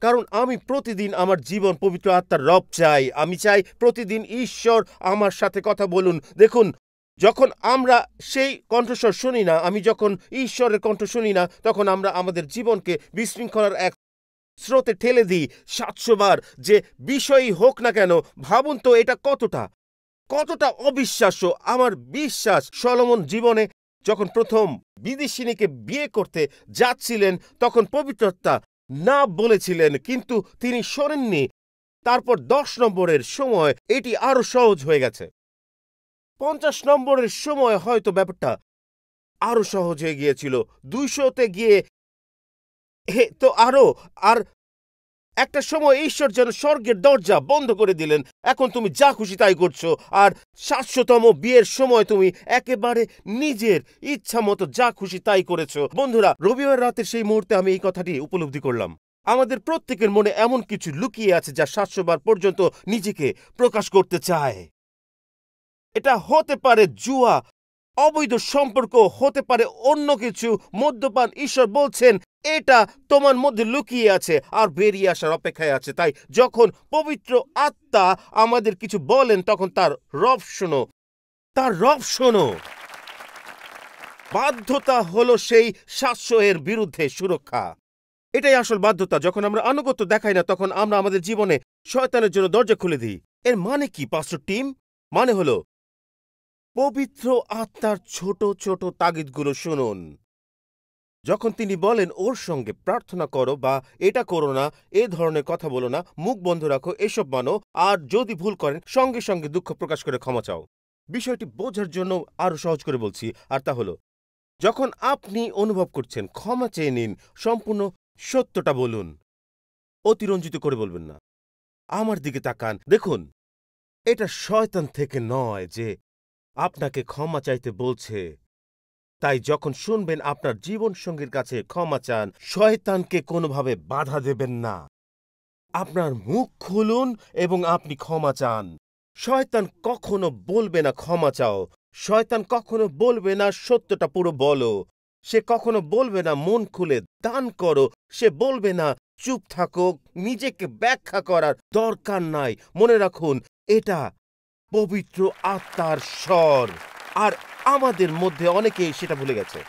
A: কারণ আমি প্রতিদিন আমার জীবন পবিত্র আত্মার রব চাই। আমি চাই প্রতিদিন ঈশ্বর আমার সাথে কথা বলুন। দেখুন, যখন আমরা সেই কণ্ঠস্বর শুনি না, আমি যখন ঈশ্বরের কণ্ঠ শুনি না, তখন আমরা আমাদের জীবনকে বিশৃঙ্খলার এক স্রোতে ঠেলে দিই। 700 বার যে বিষয়ই হোক না কেন, ভাবুন তো এটা কতটা অবিশ্বাস্য। আমার বিশ্বাস সলোমন জীবনে যখন প্রথম বিদেশিনীকে বিয়ে করতে যাচ্ছিলেন তখন পবিত্র আত্মা না বলেছিলেন, কিন্তু তিনি শোনেননি। তারপর 10 নম্বরের সময় এটি আরো সহজ হয়ে গেছে। 50 নম্বরের সময় হয়তো ব্যাপারটা আরো সহজ হয়ে গিয়েছিল। 200তে গিয়ে তো আরো। আর একটা সময় ঈশ্বর যেন স্বর্গের দরজা বন্ধ করে দিলেন। এখন তুমি যা খুশি তাই করছো। আর 700তম বিয়ের সময় তুমি একেবারে নিজের ইচ্ছা মতো যা খুশি তাই করেছো। বন্ধুরা, রবিবার রাতের সেই মুহূর্তে আমি এই কথাটি উপলব্ধি করলাম। আমাদের প্রত্যেকের মনে এমন কিছু লুকিয়ে আছে যা 700 বার পর্যন্ত নিজেকে প্রকাশ করতে চায়। এটা হতে পারে জুয়া, অবৈধ সম্পর্ক, হতে পারে অন্য কিছু, মদ্যপান। ঈশ্বর বলছেন এটা তোমার মধ্যে লুকিয়ে আছে আর বেরিয়ে আসার অপেক্ষায় আছে। তাই যখন পবিত্র আত্মা আমাদের কিছু বলেন তখন তার রব শোনো। বাধ্যতা হলো সেই 700 এর বিরুদ্ধে সুরক্ষা। এটাই আসল বাধ্যতা। যখন আমরা আনুগত্য দেখাই না তখন আমরা আমাদের জীবনে শয়তানের জন্য দরজা খুলে দিই। এর মানে কি, পাস্টর টিম? মানে হলো পবিত্র আত্মার ছোট ছোট তাগিদগুলো শুনুন। যখন তিনি বলেন ওর সঙ্গে প্রার্থনা করো বা এটা করো না, এ ধরনের কথা বলো না, মুখ বন্ধ রাখো, এসব মানো, আর যদি ভুল করেন সঙ্গে সঙ্গে দুঃখ প্রকাশ করে ক্ষমা চাও। বিষয়টি বোঝার জন্য আরো সহজ করে বলছি, আর তা হলো, যখন আপনি অনুভব করছেন ক্ষমা চেয়ে নিন, সম্পূর্ণ সত্যটা বলুন, অতিরঞ্জিত করে বলবেন না। আমার দিকে তাকান, দেখুন, এটা শয়তান থেকে নয় যে আপনাকে ক্ষমা চাইতে বলছে। তাই যখন শুনবেন আপনার জীবনসঙ্গীর কাছে ক্ষমা চান, শয়তানকে কোনোভাবে বাধা দেবেন না। আপনার মুখ খুলুন এবং আপনি ক্ষমা চান। শয়তান কখনো বলবে না ক্ষমা চাও। শয়তান কখনো বলবে না সত্যটা পুরো বলো। সে কখনো বলবে না মন খুলে দান করো। সে বলবে না চুপ থাকো, নিজেকে ব্যাখ্যা করার দরকার নাই। মনে রাখুন, এটা পবিত্র আত্মার স্বর। আর আমাদের মধ্যে অনেকেই সেটা ভুলে গেছে।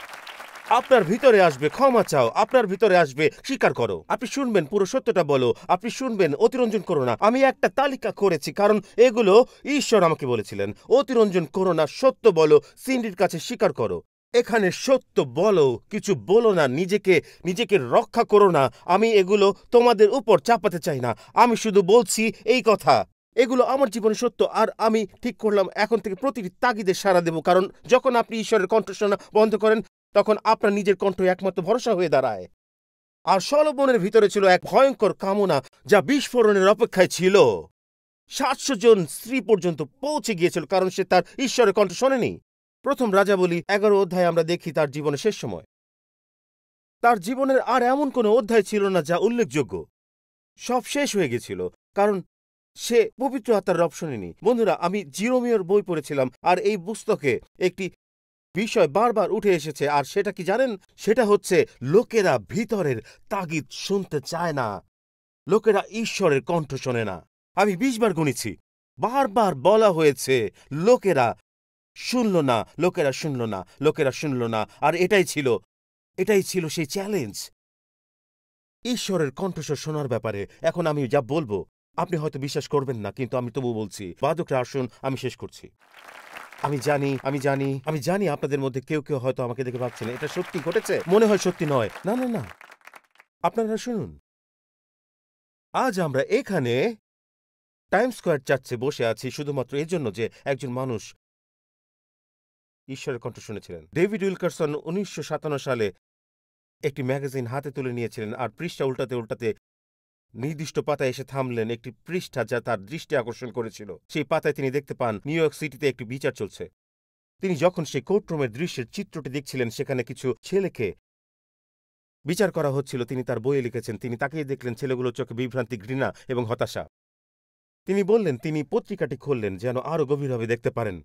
A: আপনার ভিতরে আসবে ক্ষমা চাও, আপনার ভিতরে আসবে স্বীকার করো। আপনি শুনবেন পুরো সত্যটা বলো, আপনি শুনবেন অতিরঞ্জন করো না। আমি একটা তালিকা করেছি, কারণ এগুলো ঈশ্বর আমাকে বলেছিলেন। অতিরঞ্জন করো না, সত্য বলো, সিন্ডির কাছে স্বীকার করো। এখানে সত্য বলো, কিছু বলো না, নিজেকে রক্ষা করো না। আমি এগুলো তোমাদের উপর চাপাতে চাই না। আমি শুধু বলছি এই কথা। এগুলো আমার জীবনে সত্য। আর আমি ঠিক করলাম এখন থেকে প্রতিটি তাগিদে সাড়া দেব, কারণ যখন আপনি ঈশ্বরের কণ্ঠ শোনা বন্ধ করেন, তখন আপনার নিজের কণ্ঠ একমাত্র ভরসা হয়ে দাঁড়ায়। আর সলোমনের ভিতরে ছিল এক ভয়ঙ্কর কামনা, যা বিস্ফোরণের অপেক্ষায় ছিল। 700 জন স্ত্রী পর্যন্ত পৌঁছে গিয়েছিল, কারণ সে তার ঈশ্বরের কণ্ঠ শোনেনি। প্রথম রাজাবলী 11 অধ্যায়ে আমরা দেখি তার জীবনের শেষ সময়। তার জীবনের আর এমন কোনো অধ্যায় ছিল না যা উল্লেখযোগ্য। সব শেষ হয়ে গেছিল, কারণ সে পবিত্র আত্মার রব শোনেনি। বন্ধুরা, আমি জিরোমিওর বই পড়েছিলাম, আর এই পুস্তকে একটি বিষয় বারবার উঠে এসেছে। আর সেটা কি জানেন? সেটা হচ্ছে লোকেরা ভিতরের তাগিদ শুনতে চায় না। লোকেরা ঈশ্বরের কণ্ঠ শোনে না। আমি 20 বার গুনেছি। বারবার বলা হয়েছে লোকেরা শুনল না, লোকেরা শুনল না, লোকেরা শুনল না। আর এটাই ছিল সেই চ্যালেঞ্জ, ঈশ্বরের কণ্ঠস্বর শোনার ব্যাপারে। এখন আমি যা বলবো আপনি হয়তো বিশ্বাস করবেন না, কিন্তু আমি তবু বলছি। বাদকরা আসুন, আমি শেষ করছি। আমি জানি আপনাদের মধ্যে কেউ কেউ হয়তো আমাকে দেখে ভাবছেন এটা সত্যি ঘটেছে, মনে হয় সত্যি নয়। না না না, আপনারা শুনুন। আজ আমরা এখানে টাইম স্কোয়ার চার্চে বসে আছি শুধুমাত্র এজন্য যে একজন মানুষ ঈশ্বরের কণ্ঠ শুনেছিলেন। ডেভিড উইলকারসন 1957 সালে একটি ম্যাগাজিন হাতে তুলে নিয়েছিলেন, আর পৃষ্ঠা উল্টাতে উল্টাতে নির্দিষ্ট পাতায় এসে থামলেন একটি পৃষ্ঠা যা তার দৃষ্টি আকর্ষণ করেছিল। সেই পাতায় তিনি দেখতে পান নিউ ইয়র্ক সিটিতে একটি বিচার চলছে। তিনি যখন সেই কোর্টরুমের দৃশ্যের চিত্রটি দেখছিলেন, সেখানে কিছু ছেলেকে বিচার করা হচ্ছিল। তিনি তার বইয়ে লিখেছেন, তিনি তাকিয়ে দেখলেন ছেলেগুলোর চোখে বিভ্রান্তি, ঘৃণা এবং হতাশা। তিনি বললেন, তিনি পত্রিকাটি খুললেন যেন আরও গভীরভাবে দেখতে পারেন।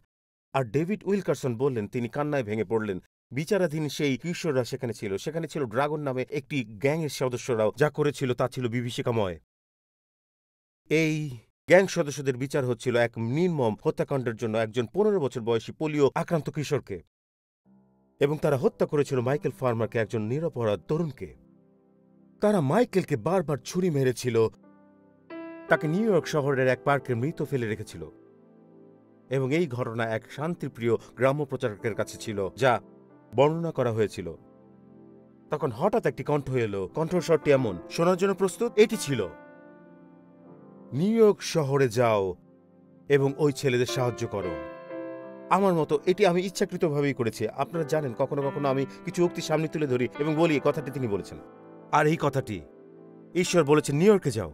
A: আর ডেভিড উইলকারসন বললেন, তিনি কান্নায় ভেঙে পড়লেন। বিচারাধীন সেই কিশোররা সেখানে ছিল ড্রাগন নামে একটি গ্যাংয়ের সদস্যরাও। যা করেছিল তা ছিল বিভীষিকাময়। এই গ্যাং সদস্যদের বিচার হচ্ছিল এক নির্মম হত্যাকাণ্ডের জন্য একজন 15 বছর বয়সী পোলিও আক্রান্ত কিশোরকে, এবং তারা হত্যা করেছিল মাইকেল ফার্মারকে, একজন নিরপরাধ তরুণকে। তারা মাইকেলকে বারবার ছুরি মেরেছিল, তাকে নিউ ইয়র্ক শহরের এক পার্কে মৃত ফেলে রেখেছিল। এবং এই ঘটনা এক শান্তিপ্রিয় গ্রাম্য প্রচারকের কাছে ছিল, যা বর্ণনা করা হয়েছিল। তখন হঠাৎ একটি কণ্ঠ এলো। কণ্ঠস্বরটি এমন, শোনার জন্য প্রস্তুত? এটি ছিল, নিউ ইয়র্ক শহরে যাও এবং ওই ছেলেদের সাহায্য করো। আমার মতো এটি আমি ইচ্ছাকৃতভাবেই করেছি। আপনারা জানেন, কখনো কখনো আমি কিছু উক্তি সামনে তুলে ধরি এবং বলি কথাটি তিনি বলেছেন। আর এই কথাটি ঈশ্বর বলেছেন, নিউ ইয়র্কে যাও।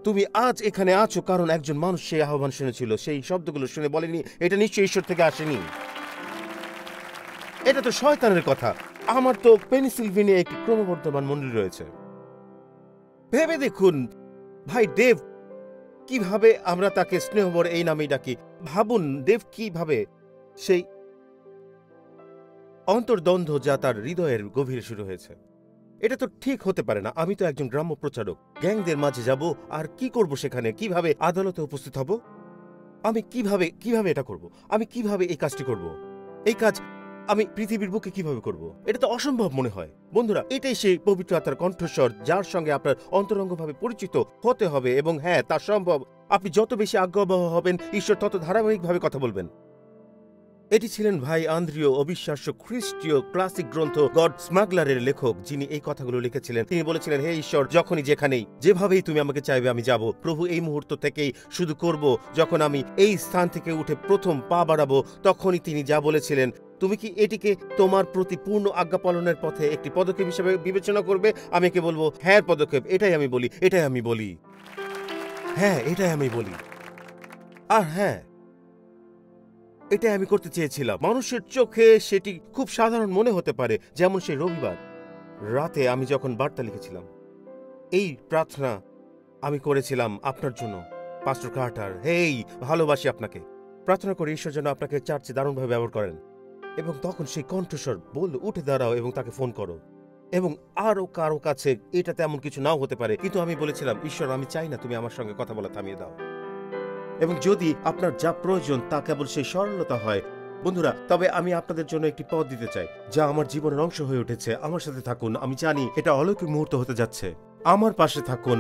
A: তুমি আজ এখানে আছো কারণ একজন মানুষ সেই আহ্বান শুনেছিল। সেই শব্দগুলো শুনে বলেনি, এটা নিশ্চয়ই ঈশ্বর থেকে আসেনি, এটা তো শয়তানের কথা। আমার তো পেনিসিলভেনিয়া একটি ক্রমবর্ধমান মন্দির রয়েছে। ভেবে দেখুন ভাই ডেভ, কিভাবে আমরা তাকে স্নেহভরে এই নামেই ডাকি। ভাবুন ডেভ কিভাবে সেই অন্তর্দ্বন্দ্ব যা তার হৃদয়ের গভীরে শুরু হয়েছে। এটা তো ঠিক হতে পারে না। আমি তো একজন গ্রাম্য প্রচারক, গ্যাংদের মাঝে যাব আর কি করব সেখানে? কিভাবে আদালতে উপস্থিত হব? আমি কিভাবে এটা করব? আমি কিভাবে এই কাজটি করব? এই কাজ আমি পৃথিবীর বুকে কিভাবে করব? এটা তো অসম্ভব মনে হয়। বন্ধুরা, এটাই সেই পবিত্র আত্মার কণ্ঠস্বর, যার সঙ্গে আপনার অন্তরঙ্গভাবে পরিচিত হতে হবে। এবং হ্যাঁ, তা সম্ভব। আপনি যত বেশি আজ্ঞাবহ হবেন, ঈশ্বর তত ধারাবাহিকভাবে কথা বলবেন। এটি ছিলেন ভাই আন্দ্রিও, অবিশ্বাস্য খ্রিস্টীয় ক্লাসিক গ্রন্থ গড স্মাগলারের লেখক, যিনি এই কথাগুলো লিখেছিলেন। তিনি বলেছিলেন, হে ঈশ্বর, যখনই যেখানেই যেভাবেই তুমি আমাকে চাইবে আমি যাব। প্রভু, এই মুহূর্ত থেকেই শুধু করব। যখন আমি এই স্থান থেকে উঠে প্রথম পা বাড়াবো, তখনই তিনি যা বলেছিলেন, তুমি কি এটিকে তোমার প্রতি পূর্ণ আজ্ঞা পালনের পথে একটি পদক্ষেপ হিসেবে বিবেচনা করবে? আমি একে বলবো, হ্যাঁ পদক্ষেপ। এটাই আমি বলি। হ্যাঁ, এটাই আমি বলি। আর হ্যাঁ, এটাই আমি করতে চেয়েছিলাম। মানুষের চোখে সেটি খুব সাধারণ মনে হতে পারে, যেমন সেই রবিবার রাতে আমি যখন বার্তা লিখেছিলাম। এই প্রার্থনা আমি করেছিলাম আপনার জন্য, পাস্টর কার্টার। হেই, ভালোবাসি আপনাকে। প্রার্থনা করি ঈশ্বর যেন আপনাকে চার্চে দারুণভাবে ব্যবহার করেন। এবং তখন সেই কণ্ঠস্বর বলল, উঠে দাঁড়াও এবং তাকে ফোন করো। এবং আরও কারো কাছে এটা তেমন কিছু নাও হতে পারে, কিন্তু আমি বলেছিলাম, ঈশ্বর, আমি চাই না তুমি আমার সঙ্গে কথা বলা থামিয়ে দাও। এবং যদি আপনার যা প্রয়োজন তা কেবল সেই সরলতা হয়, বন্ধুরা, তবে আমি আপনাদের জন্য একটি পথ দিতে চাই যা আমার জীবনের অংশ হয়ে উঠেছে। আমার সাথে থাকুন। আমি জানি এটা অলৌকিক মুহূর্ত হতে যাচ্ছে। আমার পাশে থাকুন।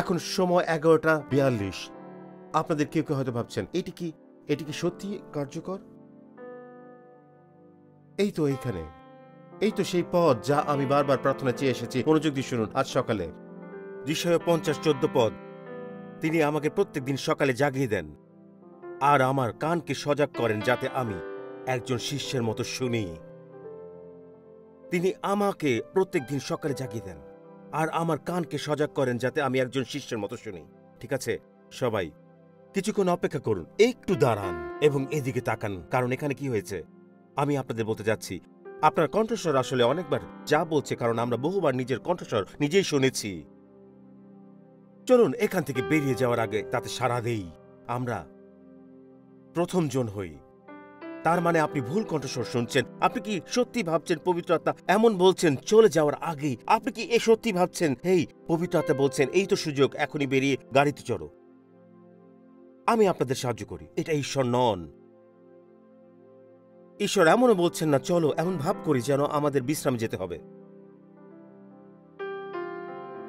A: এখন সময় 11:42। আপনাদের কেউ কেউ হয়তো ভাবছেন, এটি কি সত্যি কার্যকর? এই তো এইখানে, এই তো সেই পদ যা আমি বারবার প্রার্থনা চেয়ে এসেছি। মনোযোগ দিয়ে শুনুন। আজ সকালে যিশায়া 50:14 পদ, তিনি আমাকে প্রত্যেকদিন সকালে জাগিয়ে দেন আর আমার কানকে সজাগ করেন যাতে আমি একজন শিষ্যের মতো শুনি। তিনি আমাকে প্রত্যেকদিন সকালে জাগিয়ে দেন আর আমার কানকে সজাগ করেন যাতে আমি একজন শিষ্যের মতো শুনি। ঠিক আছে, সবাই কিছুক্ষণ অপেক্ষা করুন, একটু দাঁড়ান এবং এদিকে তাকান, কারণ এখানে কি হয়েছে আমি আপনাদের বলতে যাচ্ছি। আপনার কণ্ঠস্বর আসলে অনেকবার যা বলছে, কারণ আমরা বহুবার নিজের কণ্ঠস্বর নিজেই শুনেছি। চলুন এখান থেকে বেরিয়ে যাওয়ার আগে তাতে সাড়া দেই। আমরা প্রথম জন হই। তার মানে আপনি ভুল কণ্ঠস্বর শুনছেন। আপনি কি সত্যি ভাবছেন পবিত্র আত্মা এমন বলছেন চলে যাওয়ার আগেই? আপনি কি এ সত্যি ভাবছেন, হেই, পবিত্র আত্মা বলছেন এই তো সুযোগ, এখনই বেরিয়ে গাড়িতে চড়ো? আমি আপনাদের সাহায্য করি। এটা ঈশ্বর নন। ঈশ্বর এমনও বলছেন না চলো এমন ভাব করি যেন আমাদের বিশ্রাম যেতে হবে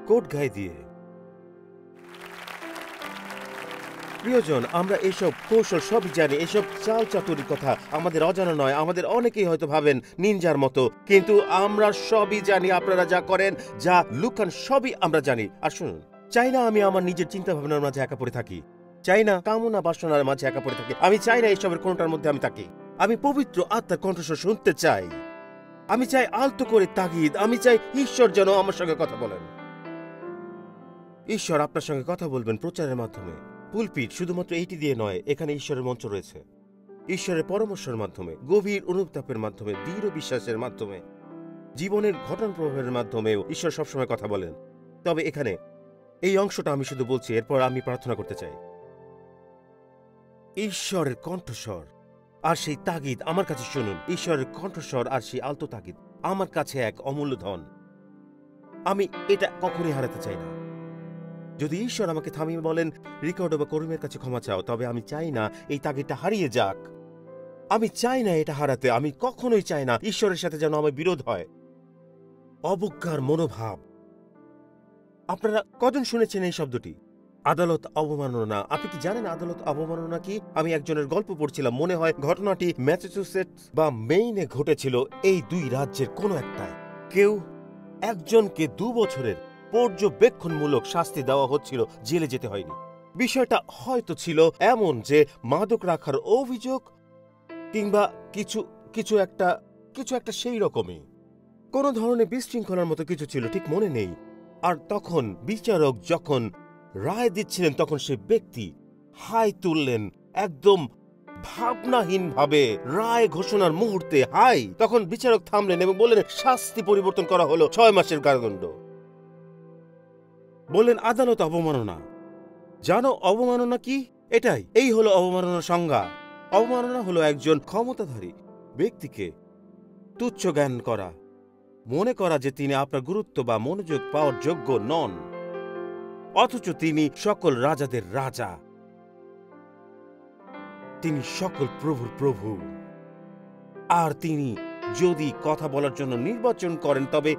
A: কোট গায়ে দিয়ে। প্রিয়জন, আমরা এসব কৌশল সবই জানি, এসব চাল চাতুরির কথা আমাদের অজানা নয়। আমাদের অনেকেই হয়তো ভাবেন নিনজার মতো, কিন্তু আমরা সবই জানি। আপনারা যা করেন, যা লুকান, সবই আমরা জানি। আর শুনুন, চাই না আমি আমার নিজের চিন্তা ভাবনার মাঝে একা পড়ে থাকি, চাই না কামনা বাসনার মাঝে একা পড়ে থাকি। আমি চাই না এইসবের কোনটার মধ্যে আমি থাকি। আমি পবিত্র আত্মার কণ্ঠস্বর শুনতে চাই। আমি চাই আলতো করে তাগিদ। আমি চাই ঈশ্বর যেন আমার সঙ্গে কথা বলেন। ঈশ্বর আপনার সঙ্গে কথা বলবেন প্রচারের মাধ্যমে। পুলপিট শুধুমাত্র এইটি দিয়ে নয়, এখানে ঈশ্বরের মঞ্চ রয়েছে। ঈশ্বরের পরামর্শের মাধ্যমে, গভীর অনুতাপের মাধ্যমে, দৃঢ় বিশ্বাসের মাধ্যমে, জীবনের ঘটনা প্রবাহের মাধ্যমেও ঈশ্বর সবসময় কথা বলেন। তবে এখানে এই অংশটা আমি শুধু বলছি, এরপর আমি প্রার্থনা করতে চাই। ঈশ্বরের কণ্ঠস্বর আর সেই তাগিদ আমার কাছে শুনুন। ঈশ্বরের কণ্ঠস্বর আর সেই আলতো তাগিদ আমার কাছে এক অমূল্য ধন। আমি এটা কখনই হারাতে চাই না। যদি ঈশ্বর আমাকে থামিয়ে বলেন রিকর্ডো বা করিমের কাছে ক্ষমা চাও, তবে আমি চাই না এই তাগিদটা হারিয়ে যাক। আমি চাই না এটা হারাতে। আমি কখনোই চাই না ঈশ্বরের সাথে যেন আমার বিরোধ হয়। অবজ্ঞার মনোভাব। আপনারা কজন শুনেছেন এই শব্দটি? আদালত অবমাননা। আপনি কি জানেন আদালত অবমাননা কি? আমি একজনের গল্প পড়ছিলাম, মনে হয় ঘটনাটি ম্যাসাচুসেটস বা মেইনে ঘটেছিল। এই দুই রাজ্যের কোনো একটায় কেউ একজনকে 2 বছরের পর্যবেক্ষণমূলক শাস্তি দেওয়া হচ্ছিল, জেলে যেতে হয়নি। বিষয়টা হয়তো ছিল এমন যে মাদক রাখার অভিযোগ কিংবা কিছু একটা সেই রকমই কোনো ধরনের বিশৃঙ্খলার মতো কিছু ছিল, ঠিক মনে নেই। আর তখন বিচারক যখন রায় দিচ্ছিলেন, তখন সে ব্যক্তি হাই তুললেন একদম ভাবনাহীনভাবে। রায় ঘোষণার মুহূর্তে হাই, তখন বিচারক থামলেন এবং বললেন শাস্তি পরিবর্তন করা হলো 6 মাসের কারাদণ্ড। বললেন আদালত অবমাননা। জানো অবমাননা কি? এই হলো অবমাননার সংজ্ঞা। অবমাননা হলো একজন ক্ষমতাধারী ব্যক্তিকে তুচ্ছ জ্ঞান করা, মনে করা যে তিনি আপনার গুরুত্ব বা মনোযোগ পাওয়ার যোগ্য নন, অথচ তিনি সকল রাজাদের রাজা, তিনি সকল প্রভুর প্রভু। আর তিনি যদি কথা বলার জন্য নির্বাচন করেন, তবে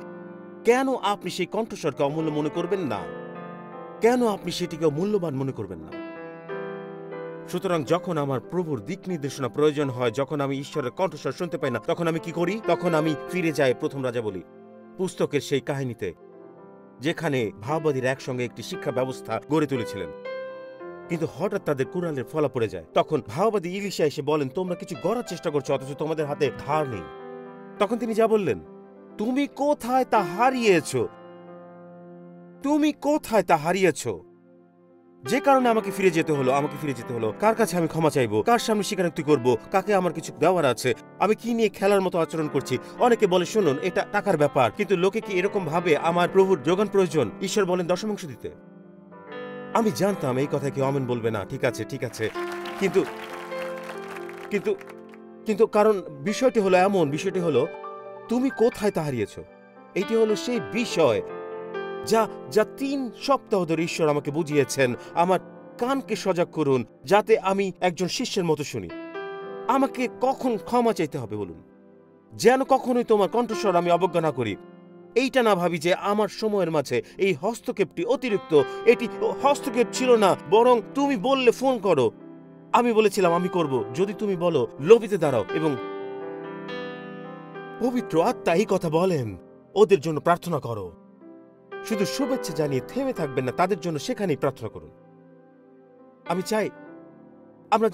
A: কেন আপনি সেই কণ্ঠস্বরকে অমূল্য মনে করবেন না? কেন আপনি সেটিকে মূল্যবান মনে করবেন না? সুতরাং যখন আমার প্রভুর দিক নির্দেশনা প্রয়োজন হয়, যখন আমি ঈশ্বরের কণ্ঠস্বর শুনতে পাই না, তখন আমি কি করি? তখন আমি ফিরে যাই প্রথম রাজাবলী পুস্তকের সেই কাহিনীতে, যেখানে ভাববাদীরা একসঙ্গে একটি শিক্ষা ব্যবস্থা গড়ে তুলেছিলেন, কিন্তু হঠাৎ তাদের কুড়ালের ফলা পড়ে যায়। তখন ভাববাদী ইলিশা এসে বলেন, তোমরা কিছু গড়ার চেষ্টা করছো অথচ তোমাদের হাতে ধার নেই। তখন তিনি যা বললেন, তুমি কোথায় তা হারিয়েছ? তুমি কোথায় তা হারিয়েছ? যে কারণে আমাকে ফিরে যেতে হলো। কার কাছে আমি ক্ষমা চাইবো? কার সামনে স্বীকারোক্তি করবো? কাকে আমার কিছু দেওয়ার আছে? আমি কি নিয়ে খেলার মতো আচরণ করছি? অনেকে বলে, শুনুন, এটা টাকার ব্যাপার, কিন্তু লোকে কি এরকম ভাবে আমার প্রভুর যোগান প্রয়োজন? ঈশ্বর বলেন দশমাংশ দিতে। আমি জানতাম এই কথা কেউ আমেন বলবে না। ঠিক আছে, ঠিক আছে, কিন্তু কিন্তু কিন্তু কারণ বিষয়টি হলো তুমি কোথায় তা হারিয়েছ। এটি হলো সেই বিষয় যা যা 3 সপ্তাহ ধরে ঈশ্বর আমাকে বুঝিয়েছেন। আমার কানকে সজাগ করুন যাতে আমি একজন শিষ্যের মতো শুনি। আমাকে কখন ক্ষমা চাইতে হবে বলুন, যেন কখনোই তোমার কণ্ঠস্বর আমি অবজ্ঞা না করি। এইটা না ভাবি যে আমার সময়ের মাঝে এই হস্তক্ষেপটি অতিরিক্ত। এটি হস্তক্ষেপ ছিল না, বরং তুমি বললে ফোন করো, আমি বলেছিলাম আমি করব। যদি তুমি বলো লবিতে দাঁড়াও, এবং পবিত্র আত্মা এই কথা বলেন, ওদের জন্য প্রার্থনা করো। শুধু শুভেচ্ছা জানিয়ে থেমে থাকবেন না, তাদের জন্য সেখানেই প্রার্থনা করুন। আমি চাই আমরা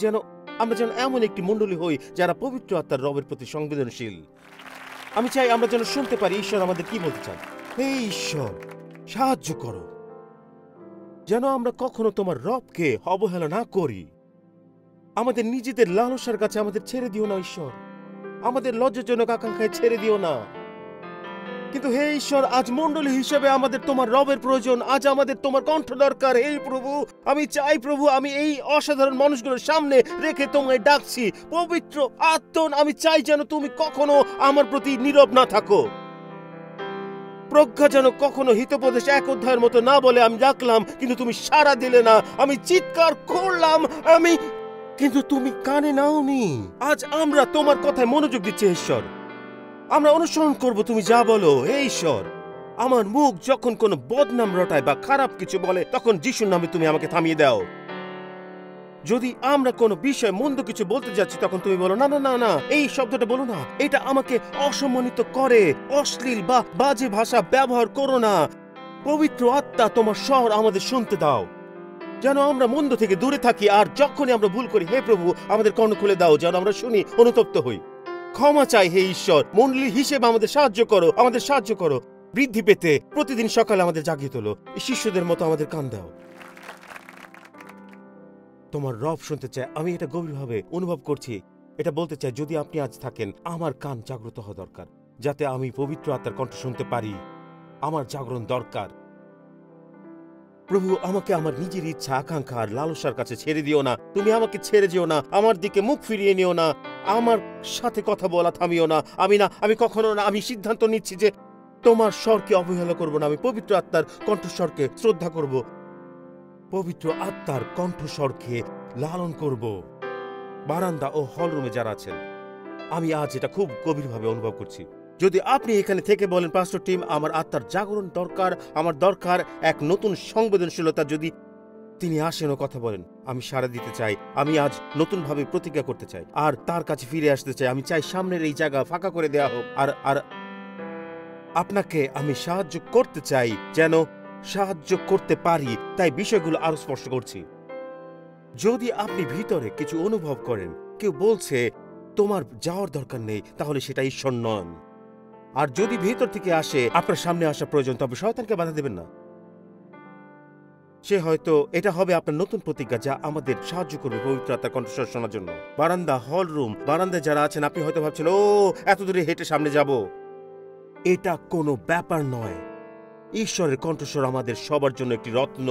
A: যেন এমন একটি মণ্ডলী হই যারা পবিত্র আত্মার রবের প্রতি সংবেদনশীল। আমি চাই আমরা যেন শুনতে পারি ঈশ্বর আমাদের কি বলতে চান। হে ঈশ্বর, সাহায্য করো যেন আমরা কখনো তোমার রবকে অবহেলা না করি। আমাদের নিজেদের লালসার কাছে আমাদের ছেড়ে দিও না ঈশ্বর, আমাদের লজ্জাজনক আকাঙ্ক্ষায় ছেড়ে দিও না। কিন্তু হে ঈশ্বর, আজ মণ্ডলী হিসেবে আমাদের তোমার রবের প্রয়োজন। আজ আমাদের তোমার কণ্ঠ দরকার। হে প্রভু, আমি চাই প্রভু, আমি এই অসাধারণ মানুষগুলোর সামনে রেখে তোমায় ডাকছি। পবিত্র আত্মন, আমি চাই যেন তুমি কখনো আমার প্রতি নীরব না থাকো। প্রজ্ঞা যেন কখনো হিতোপদেশ 1 অধ্যায়ের মতো না বলে আমি ডাকলাম কিন্তু তুমি সাড়া দিলে না। আমি চিৎকার করলাম কিন্তু তুমি কানে নাওনি। আজ আমরা তোমার কথায় মনোযোগ দিচ্ছি ঈশ্বর। আমরা অনুসরণ করব তুমি যা বলো। হে ঈশ্বর, আমার মুখ যখন কোনো বদনাম রটায় বা খারাপ কিছু বলে, তখন যিশুর নামে তুমি আমাকে থামিয়ে দাও। যদি আমরা কোনো বিষয় মন্দ কিছু বলতে যাচ্ছি, তখন তুমি বলো না না না না, এই শব্দটা বলো না, এটা আমাকে অসম্মানিত করে। অশ্লীল বা বাজে ভাষা ব্যবহার করো না। পবিত্র আত্মা, তোমার স্বর আমাদের শুনতে দাও যেন আমরা মন্দ থেকে দূরে থাকি। আর যখনই আমরা ভুল করি, হে প্রভু, আমাদের কর্ণ খুলে দাও যেন আমরা শুনি, অনুতপ্ত হই। ক্ষমা চাই হে ঈশ্বর। মণ্ডলী হিসেবে আমাদের সাহায্য করো বৃদ্ধি পেতে। প্রতিদিন সকালে আমাদের জাগিয়ে তোলো। শিষ্যদের মতো আমাদের কান দাও। তোমার রব শুনতে চায়। আমি এটা গভীরভাবে অনুভব করছি। এটা বলতে চাই, যদি আপনি আজ থাকেন, আমার কান জাগ্রত হওয়া দরকার যাতে আমি পবিত্র আত্মার কণ্ঠ শুনতে পারি। আমার জাগরণ দরকার। প্রভু, আমাকে আমার নিজের ইচ্ছা, আকাঙ্ক্ষা আর লালসার কাছে ছেড়ে দিও না। তুমি আমাকে ছেড়ে যেও না। আমার দিকে মুখ ফিরিয়ে নিও না। আমার সাথে কথা বলা থামিও না। আমি কখনো না। আমি সিদ্ধান্ত নিচ্ছি যে তোমার স্বরকে অবহেলা করব না। আমি পবিত্র আত্মার কণ্ঠস্বরকে শ্রদ্ধা করব, পবিত্র আত্মার কণ্ঠস্বরকে লালন করব। বারান্দা ও হলরুমে যারা আছেন, আমি আজ এটা খুব গভীরভাবে অনুভব করছি। যদি আপনি এখানে থেকে বলেন, পাস্টর টিম, আমার আত্মার জাগরণ দরকার, আমার দরকার এক নতুন সংবেদনশীলতা, যদি তিনি আসেন ও কথা বলেন, আমি সাড়া দিতে চাই। আমি আজ নতুনভাবে প্রতিজ্ঞা করতে চাই আর তার কাছে ফিরে আসতে চাই। আমি চাই সামনের এই জায়গা ফাঁকা করে দেওয়া হোক। আর আপনাকে আমি সাহায্য করতে চাই, যেন সাহায্য করতে পারি। তাই বিষয়গুলো আরো স্পষ্ট করছি। যদি আপনি ভিতরে কিছু অনুভব করেন, কেউ বলছে তোমার যাওয়ার দরকার নেই, তাহলে সেটা ঈশ্বর নন। আর যদি ভেতর থেকে আসে আপনার সামনে আসা প্রয়োজন, তবে শয়তানকে বাধা দেবেন না। সে হয়তো এটা হবে আপনার নতুন প্রতিজ্ঞা, যা আমাদের সাহায্য করবে পবিত্র আত্মার কণ্ঠস্বর শোনার জন্য। বারান্দা, হল রুম, বারান্দায় যারা আছেন, আপনি হয়তো ভাবছেন, ও এত দূরে হেঁটে সামনে যাব। এটা কোনো ব্যাপার নয়। ঈশ্বরের কণ্ঠস্বর আমাদের সবার জন্য একটি রত্ন।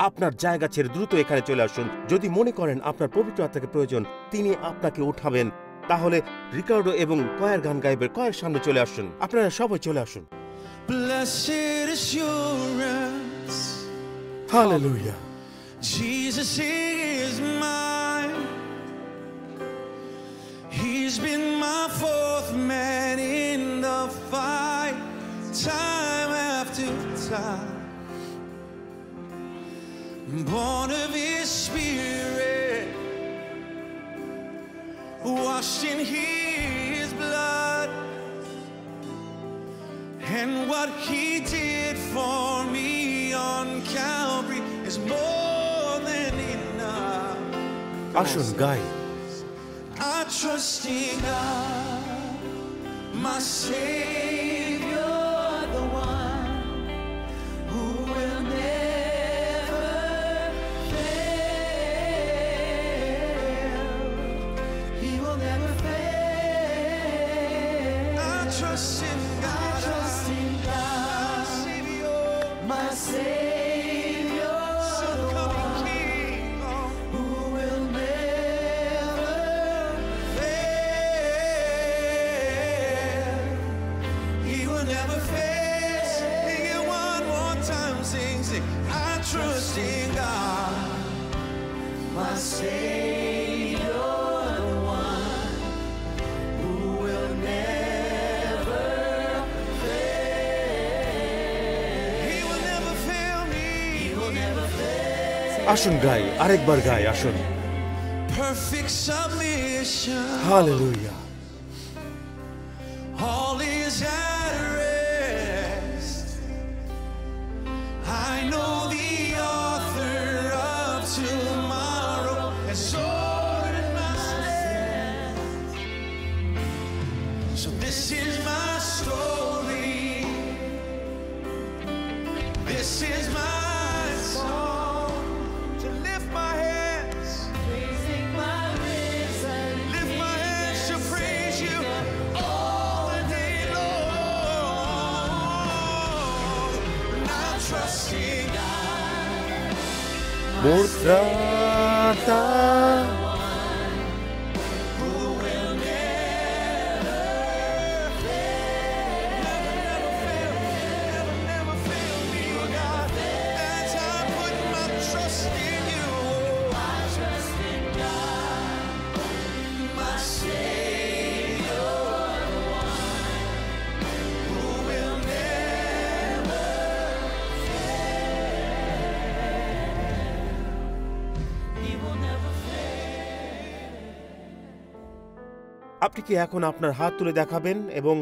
A: আপনার জায়গা ছেড়ে দ্রুত এখানে চলে আসুন। যদি মনে করেন আপনার পবিত্র আত্মাকে প্রয়োজন, তিনি আপনাকে উঠাবেন, তাহলে রিকার্ডো এবং কয়ের গান গাইবের কয়ের সামনে চলে আসুন। আপনারা সবাই চলে আসুন।
B: Blessed assurance,
A: Hallelujah.
B: Jesus is mine. He's been my fourth man in the fight, time after time. Born of His Spirit, washed in His blood, and what He did for me on Calvary is more than enough.
A: আসুন গাই।
B: I trust in God, my Savior, the one who will never fail. He will never fail. I trust in God, my Savior, my Savior. never fail. Sing it one more time, sing, sing. I trust in God, my Savior, the one who will never fail. He will never fail me. He will never fail.
A: আসুন গাই, আরেকবার গাই, আসুন।
B: Perfect submission.
A: Hallelujah.
B: All is at rest. I know the author of tomorrow has ordered my steps. So this is my story. This is my song. To lift my hands, praising my risen. Lift my hands to praise you all the day long. And I trust in God,
A: মোর ত্রাতা
B: who will never fail. Never fail me, God. As I put my trust in you. I trust in God, my Savior, the one who will never fail. He will never fail.
A: আপনি কি এখন আপনার হাত তুলে দেখাবেন এবং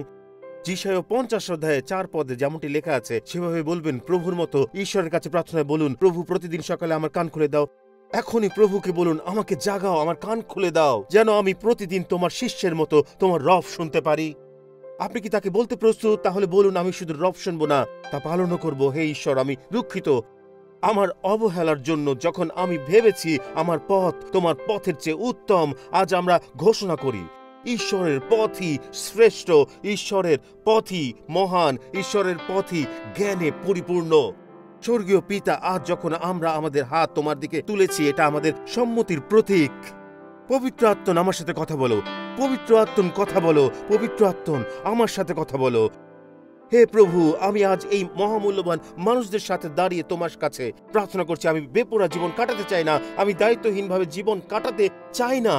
A: যিশায়া 50 অধ্যায়ে 4 পদে যেমনটি লেখা আছে সেভাবে বলবেন, প্রভুর মতো ঈশ্বরের কাছে প্রার্থনায় বলুন, প্রভু প্রতিদিন সকালে আমার কান খুলে দাও। এখনই প্রভুকে বলুন, আমাকে জাগাও, আমার কান খুলে দাও, যেন আমি প্রতিদিন তোমার শিষ্যের মতো তোমার রব শুনতে পারি। আপনি কি তাকে বলতে প্রস্তুত? তাহলে বলুন, আমি শুধু রব শুনবো না, তা পালনও করব। হে ঈশ্বর, আমি দুঃখিত আমার অবহেলার জন্য। যখন আমি ভেবেছি আমার পথ তোমার পথের চেয়ে উত্তম, আজ আমরা ঘোষণা করি ঈশ্বরের পথই শ্রেষ্ঠ, ঈশ্বরের পথই মহান, ঈশ্বরের পথই জ্ঞানে পরিপূর্ণ। স্বর্গীয় পিতা, আজ যখন আমরা আমাদের হাত তোমার দিকে তুলেছি, এটা আমাদের সম্মতির প্রতীক। পবিত্র আত্মন আমার সাথে কথা বলো, পবিত্র আত্মন কথা বলো, পবিত্র আত্মন আমার সাথে কথা বলো। হে প্রভু, আমি আজ এই মহামূল্যবান মানুষদের সাথে দাঁড়িয়ে তোমার কাছে প্রার্থনা করছি। আমি বেপরোয়া জীবন কাটাতে চাই না, আমি দায়িত্বহীনভাবে জীবন কাটাতে চাই না।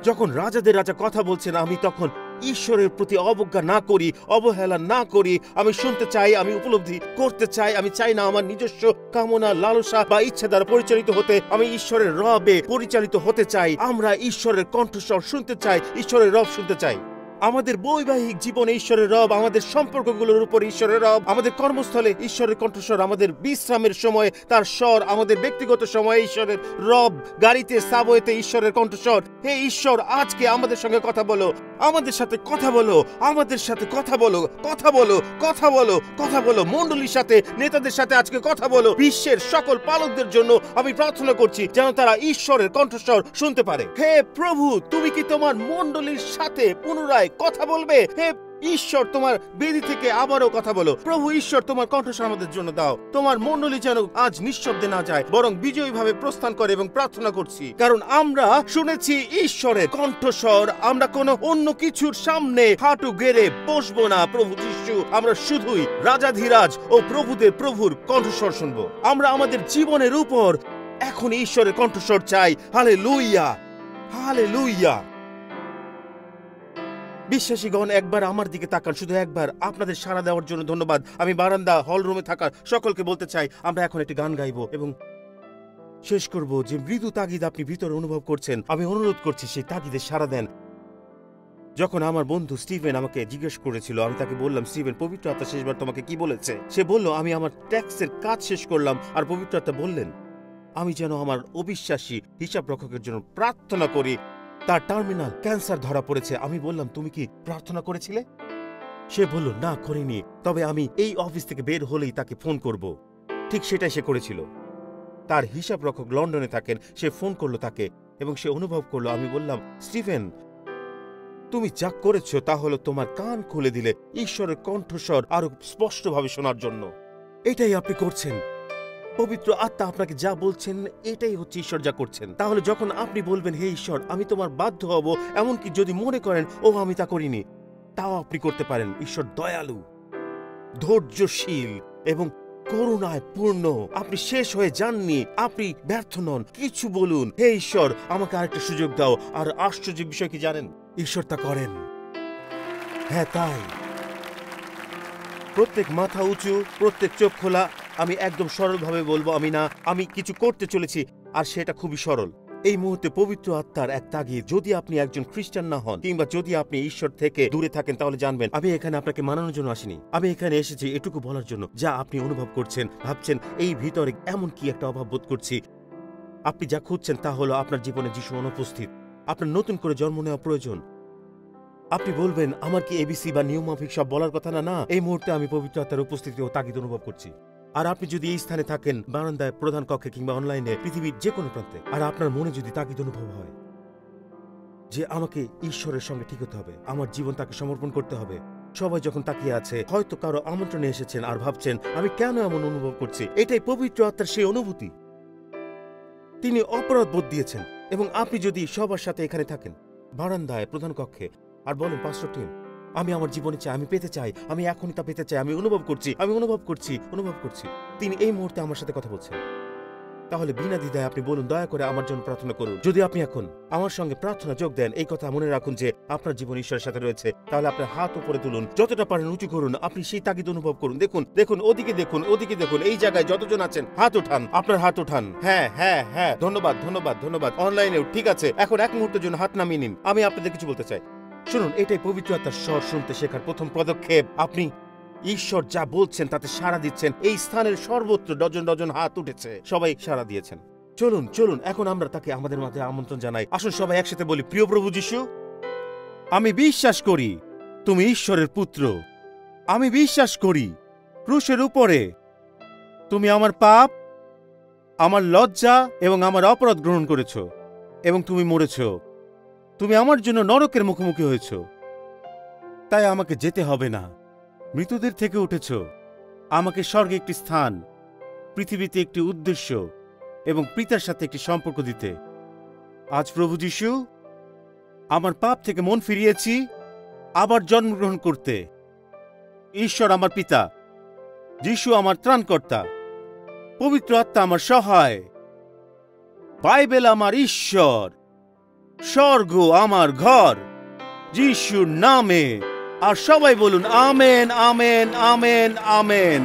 A: যখন রাজাদের রাজা কথা বলছেন, আমি তখন ঈশ্বরের প্রতি অবজ্ঞা না করি, অবহেলা না করি। আমি শুনতে চাই, আমি উপলব্ধি করতে চাই। আমি চাই না আমার নিজস্ব কামনা, লালসা বা ইচ্ছা দ্বারা পরিচালিত হতে। আমি ঈশ্বরের রবে পরিচালিত হতে চাই। আমরা ঈশ্বরের কণ্ঠস্বর শুনতে চাই, ঈশ্বরের রব শুনতে চাই। আমাদের বৈবাহিক জীবনে ঈশ্বরের রব, আমাদের সম্পর্কগুলোর উপর ঈশ্বরের রব, আমাদের কর্মস্থলে ঈশ্বরের কণ্ঠস্বর, আমাদের বিশ্রামের সময় তার স্বর, আমাদের ব্যক্তিগত সময়ে ঈশ্বরের রব, গাড়িতে সাবওয়েতে ঈশ্বরের কণ্ঠস্বর। হে ঈশ্বর, আজকে আমাদের সঙ্গে কথা বলো, আমাদের সাথে কথা বলো, আমাদের সাথে কথা বলো, কথা বলো, কথা বলো, কথা বলো। মণ্ডলীর সাথে, নেতাদের সাথে আজকে কথা বলো। বিশ্বের সকল পালকদের জন্য আমি প্রার্থনা করছি যেন তারা ঈশ্বরের কণ্ঠস্বর শুনতে পারে। হে প্রভু, তুমি কি তোমার মণ্ডলীর সাথে পুনরায় কথা বলবে? হে ঈশ্বর, তোমার বেদি থেকে আবারও কথা বলো। প্রভু ঈশ্বর, তোমার কণ্ঠস্বর আমাদের জন্য দাও। তোমার মণ্ডলী যেন আজ নিঃশব্দে না যায়, বরং বিজয়ীভাবে প্রস্থান করে। এবং প্রার্থনা করছি কারণ আমরা শুনেছি ঈশ্বরের কণ্ঠস্বর। আমরা কোনো অন্য কিছুর সামনে হাঁটু গেড়ে বসবো না। প্রভু যিশু, আমরা শুধুই রাজাধিরাজ ও প্রভুদের প্রভুর কণ্ঠস্বর শুনবো। আমরা আমাদের জীবনের উপর এখন ঈশ্বরের কণ্ঠস্বর চাই। Hallelujah, hallelujah. বিশ্বাসীগণ, একবার আমার দিকে তাকান, শুধু একবার। আপনাদের সাড়া দেওয়ার জন্য ধন্যবাদ। আমি বারান্দা হল রুমে থাকা সকলকে বলতে চাই, আমরা এখন একটি গান গাইব এবং শেষ করব। যে মৃদু তাগিদ আপনি ভিতরে অনুভব করছেন, আমি অনুরোধ করছি সেই তাগিদে সাড়া দেন। যখন আমার বন্ধু স্টিভেন আমাকে জিজ্ঞেস করেছিল, আমি তাকে বললাম, স্টিভেন, পবিত্র আত্মা শেষবার তোমাকে কি বলেছে? সে বলল, আমি আমার ট্যাক্সের কাজ শেষ করলাম আর পবিত্র আত্মা বললেন আমি যেন আমার অবিশ্বাসী হিসাব রক্ষকের জন্য প্রার্থনা করি। তার টার্মিনাল ক্যান্সার ধরা পড়েছে। আমি বললাম, তুমি কি প্রার্থনা করেছিলে? সে বলল, না করিনি, তবে আমি এই অফিস থেকে বের হলেই তাকে ফোন করব। ঠিক সেটাই সে করেছিল। তার হিসাব রক্ষক লন্ডনে থাকেন, সে ফোন করলো তাকে এবং সে অনুভব করলো। আমি বললাম, স্টিফেন, তুমি যা করেছো তা হলো তোমার কান খুলে দিলে ঈশ্বরের কণ্ঠস্বর আরো স্পষ্টভাবে শোনার জন্য। এটাই আপনি করছেন। পবিত্র আত্মা আপনাকে যা বলছেন, এটাই হচ্ছে ঈশ্বর যা করছেন। তাহলে যখন আপনি বলবেন, হে ঈশ্বর, আমি তোমার বাধ্য হব, এমনকি যদি মনে করেন ও আমি তা করিনি, তাও আপনি করতে পারেন। ঈশ্বর দয়ালু। ধৈর্যশীল এবং করুণায় পূর্ণ। আপনি শেষ হয়ে যাননি, আপনি ব্যর্থ নন। কিছু বলুন, হে ঈশ্বর আমাকে আরেকটা সুযোগ দাও। আর আশ্চর্যের বিষয় কি জানেন? ঈশ্বর তা করেন। হ্যাঁ তাই। প্রত্যেক মাথা উঁচু, প্রত্যেক চোখ খোলা। আমি একদম সরলভাবে বলবো, আমি কিছু করতে চলেছি, আর সেটা খুবই সরল। এই মুহূর্তে পবিত্র আত্মার এক তাগিদ। যদি আপনি একজন খ্রিস্টান না হন, কিংবা যদি আপনি ঈশ্বর থেকে দূরে থাকেন, তাহলে জানবেন আমি এখানে আপনাকে মানানোর জন্য আসিনি। আমি এখানে এসেছি এটুকু বলার জন্য, যা আপনি অনুভব করছেন, ভাবছেন এই ভিতরে এমন কি একটা অভাব বোধ করছি। আপনি যা খুঁজছেন তা হলো আপনার জীবনে যিশু অনুপস্থিত। আপনার নতুন করে জন্ম নেওয়া প্রয়োজন। আপনি বলবেন, আমার কি এবিসি বা নিয়মমাফিক সব বলার কথা না? এই মুহূর্তে আমি পবিত্র আত্মার উপস্থিতি ও তাগিদ অনুভব করছি। আর আপনি যদি এই স্থানে থাকেন, বারান্দায়, প্রধান কক্ষে কিংবা অনলাইনে, পৃথিবীর যে কোনো প্রান্তে, আর আপনার মনে যদি তাগিদ অনুভব হয় যে আমাকে ঈশ্বরের সঙ্গে ঠিক হতে হবে, আমার জীবন তাকে সমর্পণ করতে হবে। সবাই যখন তাকিয়ে আছে, হয়তো কারো আমন্ত্রণে এসেছেন আর ভাবছেন আমি কেন এমন অনুভব করছি। এটাই পবিত্র আত্মার সেই অনুভূতি। তিনি অপরাধ বোধ দিয়েছেন। এবং আপনি যদি সবার সাথে এখানে থাকেন, বারান্দায়, প্রধান কক্ষে, আর বলেন পাস্টর টিম, আমি আমার জীবনে চাই, আমি পেতে চাই, আমি এখনই তা পেতে চাই, আমি অনুভব করছি। তিনি এই মুহূর্তে আমার সাথে কথা বলছেন। তাহলে বিনা দ্বিধায় আপনি বলুন, দয়া করে আমার জন্য প্রার্থনা করুন। যদি আপনি এখন আমার সঙ্গে প্রার্থনা যোগ দেন, এই কথা মনে রাখুন যে আপনার জীবন ঈশ্বরের সাথে রয়েছে, তাহলে আপনার হাত উপরে তুলুন, যতটা পারেন উঁচু করুন। আপনি সেই তাগিদ অনুভব করুন। দেখুন, ওদিকে দেখুন, এই জায়গায় যতজন আছেন হাত উঠান, আপনার হাত উঠান। হ্যাঁ, ধন্যবাদ। অনলাইনেও ঠিক আছে। এখন এক মুহূর্তের জন্য হাত নামিয়ে নিন। আমি আপনাদের কিছু বলতে চাই। শুনুন, এটাই পবিত্র আত্মার স্বর শুনতে শেখার প্রথম পদক্ষেপ। আপনি ঈশ্বর যা বলছেন তাতে সাড়া দিচ্ছেন। এই স্থানের সর্বত্র ডজন হাত উঠেছে, সবাই সাড়া দিয়েছেন। চলুন এখন আমরা তাকে আমাদের মাঝে আমন্ত্রণ জানাই। আসুন সবাই একসাথে বলি, প্রিয় প্রভু যিশু, আমি বিশ্বাস করি তুমি ঈশ্বরের পুত্র। আমি বিশ্বাস করি ক্রুশের উপরে তুমি আমার পাপ, আমার লজ্জা এবং আমার অপরাধ গ্রহণ করেছ, এবং তুমি মরেছ। তুমি আমার জন্য নরকের মুখোমুখি হয়েছ, তাই আমাকে যেতে হবে না। মৃতদের থেকে উঠেছ, আমাকে স্বর্গে একটি স্থান, পৃথিবীতে একটি উদ্দেশ্য এবং পিতার সাথে একটি সম্পর্ক দিতে। আজ প্রভু যিশু, আমার পাপ থেকে মন ফিরিয়েছি আবার জন্মগ্রহণ করতে। ঈশ্বর আমার পিতা, যিশু আমার ত্রাণকর্তা, পবিত্র আত্মা আমার সহায়, বাইবেল আমার ঈশ্বর, স্বর্গ আমার ঘর, যিশুর নামে। আর সবাই বলুন আমেন, আমেন, আমেন, আমেন।